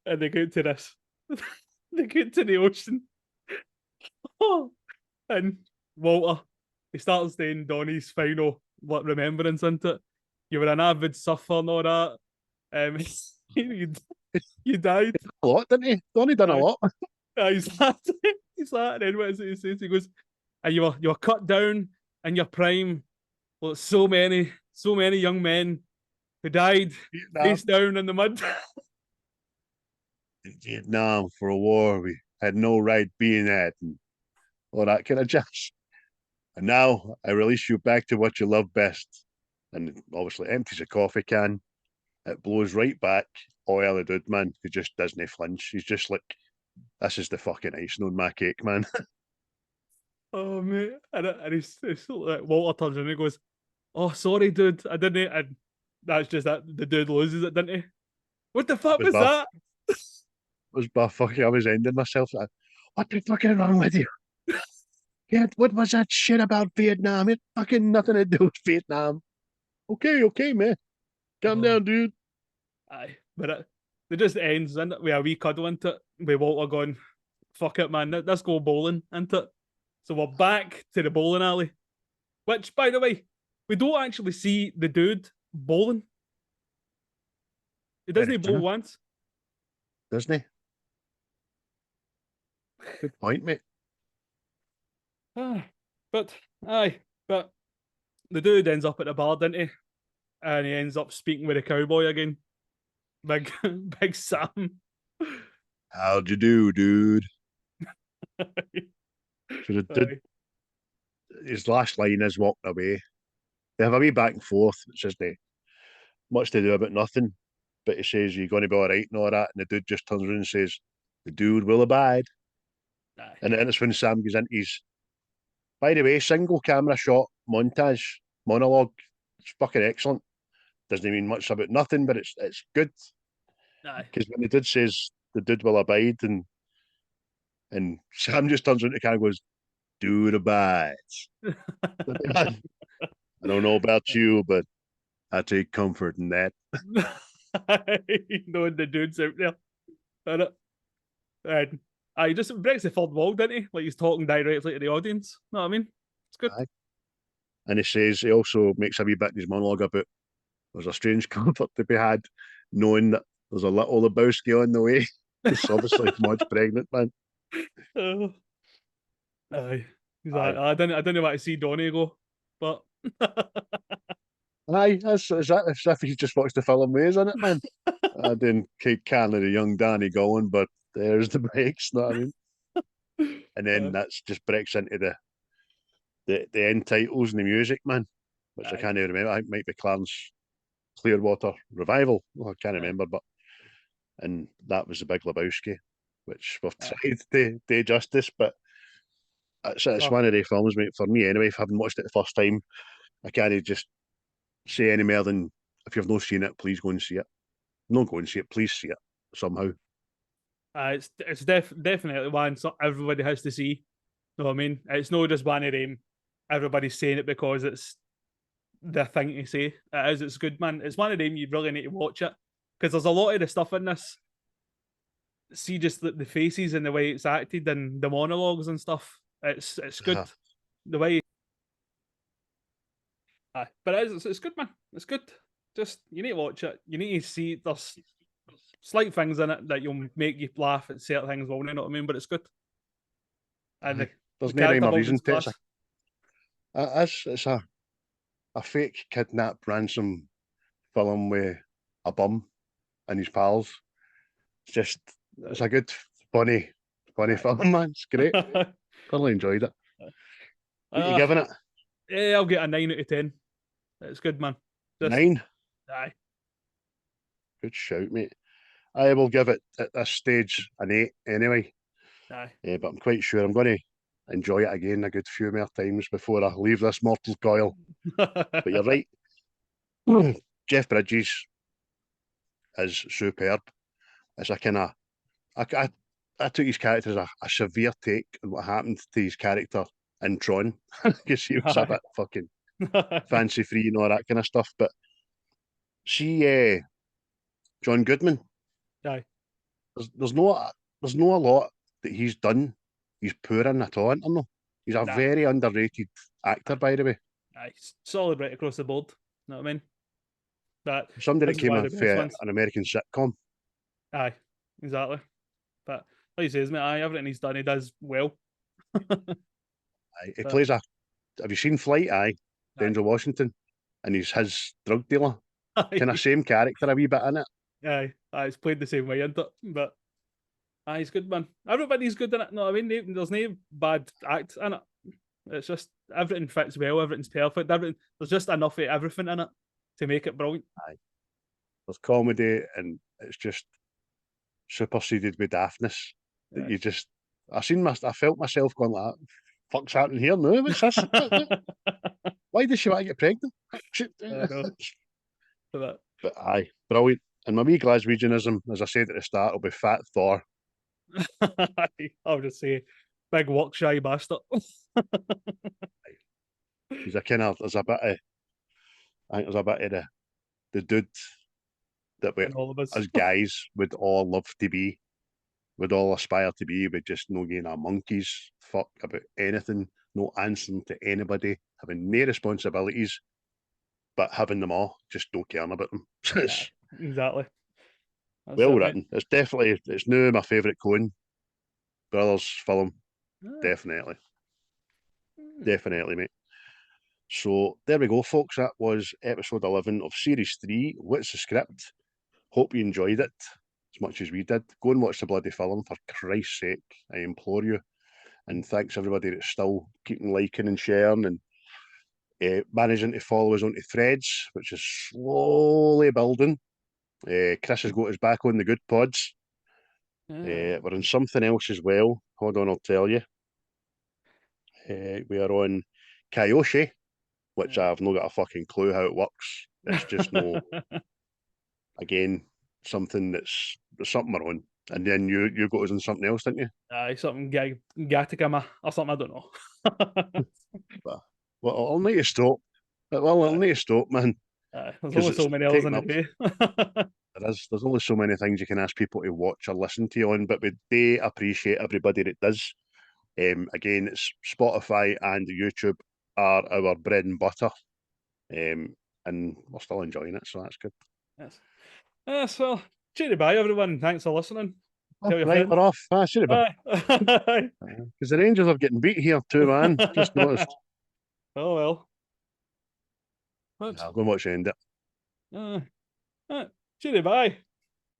And they go to this. They go to the ocean. And Walter, he starts saying Donnie's final remembrance into it. you were an avid surfer and all that. You, you died. A lot, didn't he? Donnie done a lot. He's that. He's that. And then what is it he says? He goes, and you were cut down in your prime. Well, so many young men who died face down in the mud. Vietnam for a war we had no right being at, and all that kind of jazz. And now I release you back to what you love best. And obviously empties a coffee can. It blows right back. Oh, yeah, the dude, man, he just doesn't flinch. He's just like, this is the fucking icing on my cake, man. Oh, mate. And he's like, Walter turns around and he goes, oh, sorry, dude. I didn't. And that's just that the dude loses it, didn't he? What the fuck was that? Was my fucking, I was ending myself. What the fuck is wrong with you? Yeah, what was that shit about Vietnam? It fucking nothing to do with Vietnam. Okay, man. Calm down, dude. Aye, but it just ends with a wee cuddle into it. With Walter going, fuck it, man. Let's go bowling into it. So we're back to the bowling alley. Which, by the way, we don't actually see the dude bowling. He doesn't bowl once. Doesn't he? Good point, mate. But the dude ends up at the bar, doesn't he? And he ends up speaking with a cowboy again. Big Sam. How'd you do, dude? So the dude, his last line is walking away. They have a wee back and forth. It's just much to do about nothing. But he says, you're going to be all right and all that. And the dude just turns around and says, the dude will abide. Aye. And then it's when Sam goes into his, by the way, single camera shot montage monologue. It's fucking excellent. Doesn't mean much about nothing, but it's good. Because when the dude says the dude will abide, and Sam just turns around the camera and goes, dude abides. I don't know about you, but I take comfort in that. Knowing the dude's out there. And he just breaks the third wall, didn't he? Like he's talking directly to the audience. Know what I mean? It's good. Aye. And he says, he also makes a wee bit in his monologue about there's a strange comfort to be had knowing that there's a little Lebowski on the way. It's obviously Maud's pregnant, man. Aye. He's like, I don't know what to see Donnie go, but aye, as if he just watched the film ways, isn't it, man? I didn't keep kind of the young Danny going, but there's the breaks, know what I mean? And then that's just breaks into the end titles and the music, man, which I can't even remember. I think it might be Clarence Clearwater Revival. Well, I can't remember, but and that was the Big Lebowski, which we've tried to do justice, but it's one of the films, mate, for me anyway. If I haven't watched it the first time, I can't just say any more than if you've not seen it, please go and see it. Not go and see it, please see it somehow. It's definitely one everybody has to see. You know what I mean? It's not just one of them. Everybody's saying it because it's the thing to say. It's good, man. It's one of them you really need to watch it because there's a lot of the stuff in this. See just the faces and the way it's acted and the monologues and stuff. It's good. The way. But it's good, man. It's good. Just you need to watch it. You need to see there's slight things in it that will make you laugh at certain things. Well, you know what I mean. But it's good. And there's no rhyme or reason to it. It's a fake kidnap ransom film with a bum and his pals. It's a good funny film, man. It's great. Thoroughly enjoyed it. What are you giving it? Yeah, I'll get a 9 out of 10. It's good, man. 9? Aye. Good shout, mate. I will give it at this stage an 8 anyway. Aye. Yeah, but I'm quite sure I'm going to enjoy it again a good few more times before I leave this mortal coil. But you're right. Jeff Bridges is superb. It's a kind of I took his character as a severe take on what happened to his character in Tron, because he was a bit fucking fancy free and all that kind of stuff. But see, John Goodman, aye, there's not a lot that he's done. He's poor in at all, isn't there? He's a very underrated actor, by the way. Aye, solid right across the board. Know what I mean? That Somebody this that is came one off of the best ones. an American sitcom. Aye, exactly. But like he says, mate, everything he's done, he does well. He plays a. Have you seen Flight? Aye, Denzel Washington, and he's his drug dealer. Kind of same character a wee bit in it. Aye, it's played the same way, isn't it? But he's good, man. Everybody's good in it. No, I mean, there's no bad act in it. It's just everything fits well, everything's perfect. There's just enough of everything in it to make it brilliant. Aye. There's comedy, and it's just superseded with daftness. That you just, I felt myself going like, "Fuck's happening here now? What's this? Why does she want to get pregnant?" But aye, brilliant. And my wee Glaswegianism, as I said at the start, will be Fat Thor. I'll just say, big work shy bastard. He's a kind of, there's a bit of, I think there's a bit of the dude that we, as guys, would all love to be, would all aspire to be, with just no getting our monkeys, fuck about anything, no answering to anybody, having no responsibilities, but having them all, just no caring about them. Exactly. That's well written. It's definitely, it's now my favourite Coen Brothers film. Definitely. Definitely, mate. So there we go, folks. That was episode 11 of series 3. What's the script? Hope you enjoyed it as much as we did. Go and watch the bloody film, for Christ's sake, I implore you. And thanks everybody that's still keeping liking and sharing and managing to follow us onto Threads, which is slowly building. Chris has got us back on the good pods. We're on something else as well. Hold on, I'll tell you. We are on Kyoshi, which I've not got a fucking clue how it works. It's just no, again, something that's something we're on. And then you got us on something else, didn't you? Aye, something Gatakama or something, I don't know. Well, I'll need to stop. Well, I'll need to stop, man. There's only so many hours in a day. There's only so many things you can ask people to watch or listen to you on, but we do appreciate everybody that does. Again, it's Spotify and YouTube are our bread and butter, and we're still enjoying it, so that's good. Yes. Well, cheery bye, everyone. Thanks for listening. Right, we're off. Cheery bye. Because the Rangers are getting beat here too, man. Just noticed. Oh well. I'll go and watch the end of it. Cheery bye.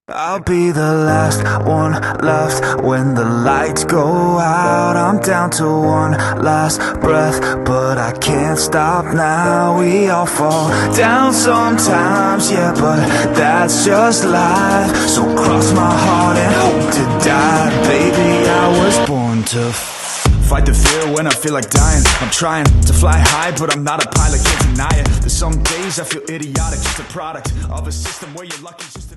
I'll be the last one left when the lights go out. I'm down to one last breath, but I can't stop now. We all fall down sometimes, yeah, but that's just life. So cross my heart and hope to die. Baby, I was born to fight the fear when I feel like dying. I'm trying to fly high, but I'm not a pilot, can't deny it. There's some days I feel idiotic, just a product of a system where you're lucky just to